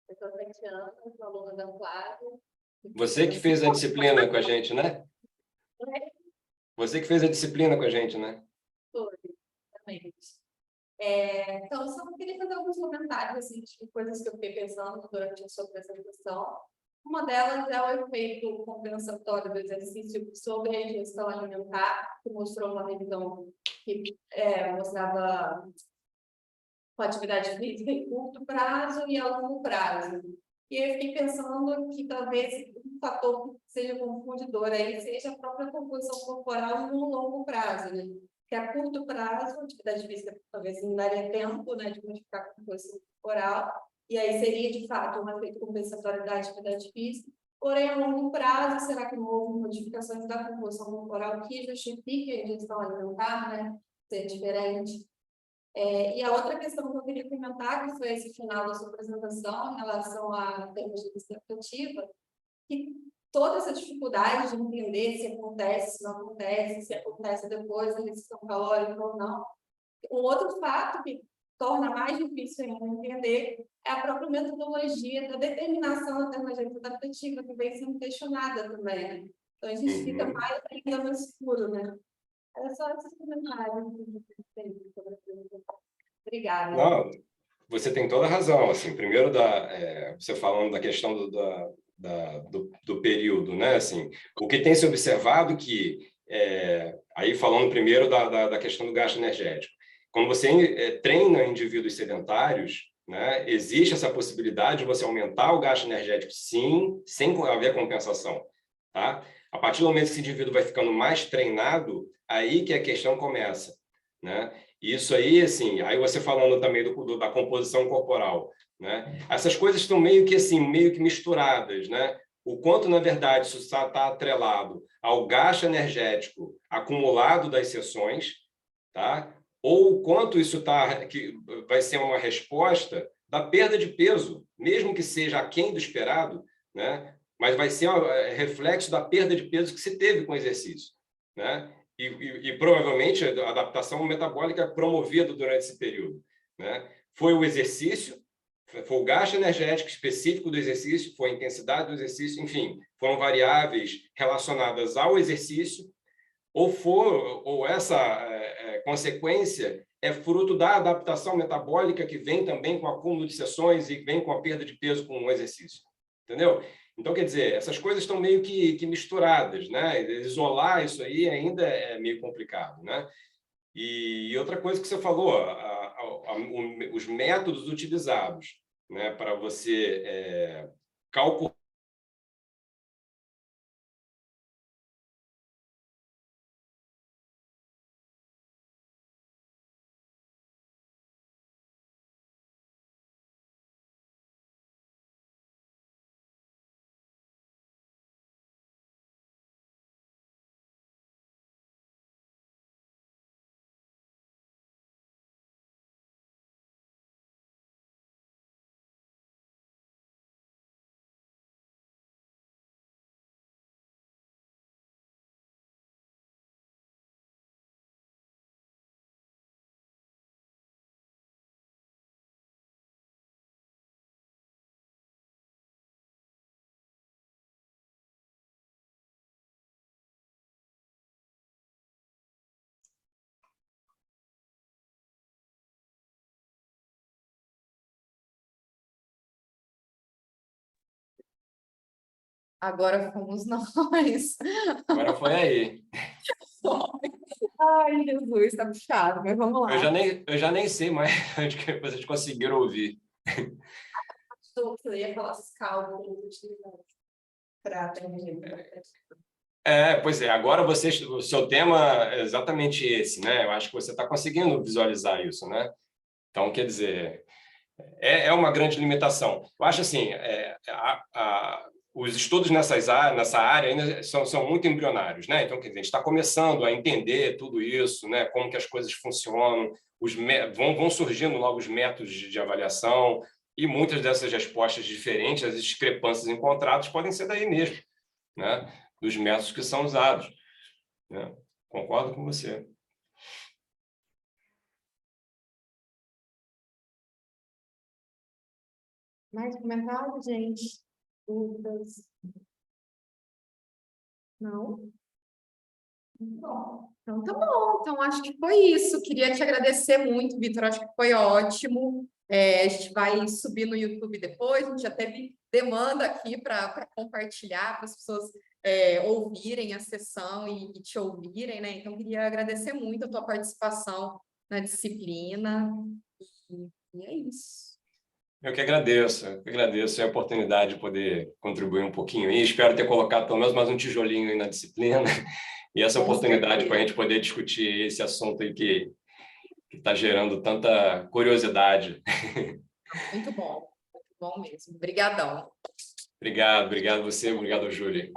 Eu sou 7 anos, sou aluna da Flávia. Você que fez a disciplina com a gente, né? Você que fez a disciplina com a gente, né? Foi, exatamente. Então, só queria fazer alguns comentários, assim, de coisas que eu fiquei pensando durante a sua apresentação. Uma delas é o efeito compensatório do exercício sobre a ingestão alimentar, que mostrou uma revisão que mostrava com atividade física em curto prazo e a longo prazo. E eu fiquei pensando que talvez um fator que seja confundidor aí seja a própria composição corporal no longo prazo, né? Que a curto prazo, a atividade física talvez não daria tempo, né, de modificar a composição corporal, e aí seria, de fato, um efeito compensatório da atividade física. Porém, a longo prazo, será que não houve modificações da composição corporal que justifiquem a ingestão alimentar, né, ser diferente? E a outra questão que eu queria comentar, que foi esse final da sua apresentação, em relação à termos de expectativa, que toda essa dificuldade de entender se acontece, se não acontece, se acontece depois da restrição calórica ou não. Um outro fato que torna mais difícil ainda entender é a própria metodologia da determinação da termogênese adaptativa, que vem sendo questionada também, né? Então, a gente fica mais ainda no escuro, né? Era só esses comentários que eu tenho sobre a apresentação. Obrigada. Não, você tem toda a razão. Assim, primeiro, você falando da questão do período, né? Assim, o que tem se observado que, aí falando primeiro da questão do gasto energético, quando você treina indivíduos sedentários, né, existe essa possibilidade de você aumentar o gasto energético, sim, sem haver compensação, tá? A partir do momento que esse indivíduo vai ficando mais treinado, aí que a questão começa, né? Isso aí, assim, aí você falando também da composição corporal, né? Essas coisas estão meio que assim, meio que misturadas, né? O quanto, na verdade, isso está atrelado ao gasto energético acumulado das sessões, tá? Ou o quanto isso que vai ser uma resposta da perda de peso, mesmo que seja aquém do esperado, né? Mas vai ser reflexo da perda de peso que se teve com o exercício, né? E provavelmente a adaptação metabólica promovida durante esse período, né? Foi o exercício, foi o gasto energético específico do exercício, foi a intensidade do exercício, enfim, foram variáveis relacionadas ao exercício, ou essa consequência é fruto da adaptação metabólica que vem também com o acúmulo de sessões e vem com a perda de peso com o exercício, entendeu? Então, quer dizer, essas coisas estão meio que misturadas, né? Isolar isso aí ainda é meio complicado, né? E outra coisa que você falou, os métodos utilizados, né, para você calcular Agora fomos nós. Agora foi aí. Ai, Jesus, tá puxado, mas vamos lá. Eu já nem sei mais onde que vocês conseguiram ouvir. Eu ia falar os cálculos utilizados para atender. Pois é, agora o seu tema é exatamente esse, né? Eu acho que você está conseguindo visualizar isso, né? Então, quer dizer, é uma grande limitação. Eu acho assim, os estudos nessa área ainda são muito embrionários, né? Então, quer dizer, a gente está começando a entender tudo isso, né? Como que as coisas funcionam, vão surgindo novos métodos de avaliação e muitas dessas respostas diferentes, as discrepâncias encontradas podem ser daí mesmo, né? Dos métodos que são usados, né? Concordo com você. Mais comentários, gente? Dúvidas? Não? Bom, então tá bom. Então acho que foi isso. Queria te agradecer muito, Vitor. Acho que foi ótimo. A gente vai subir no YouTube depois. A gente já teve demanda aqui para compartilhar, para as pessoas ouvirem a sessão e te ouvirem, né? Então queria agradecer muito a tua participação na disciplina. E é isso. Eu que agradeço a oportunidade de poder contribuir um pouquinho e espero ter colocado pelo menos mais um tijolinho aí na disciplina e essa Com oportunidade para a certeza. gente poder discutir esse assunto aí que está gerando tanta curiosidade. Muito bom mesmo. Obrigadão. Obrigado você, obrigado, Júlia.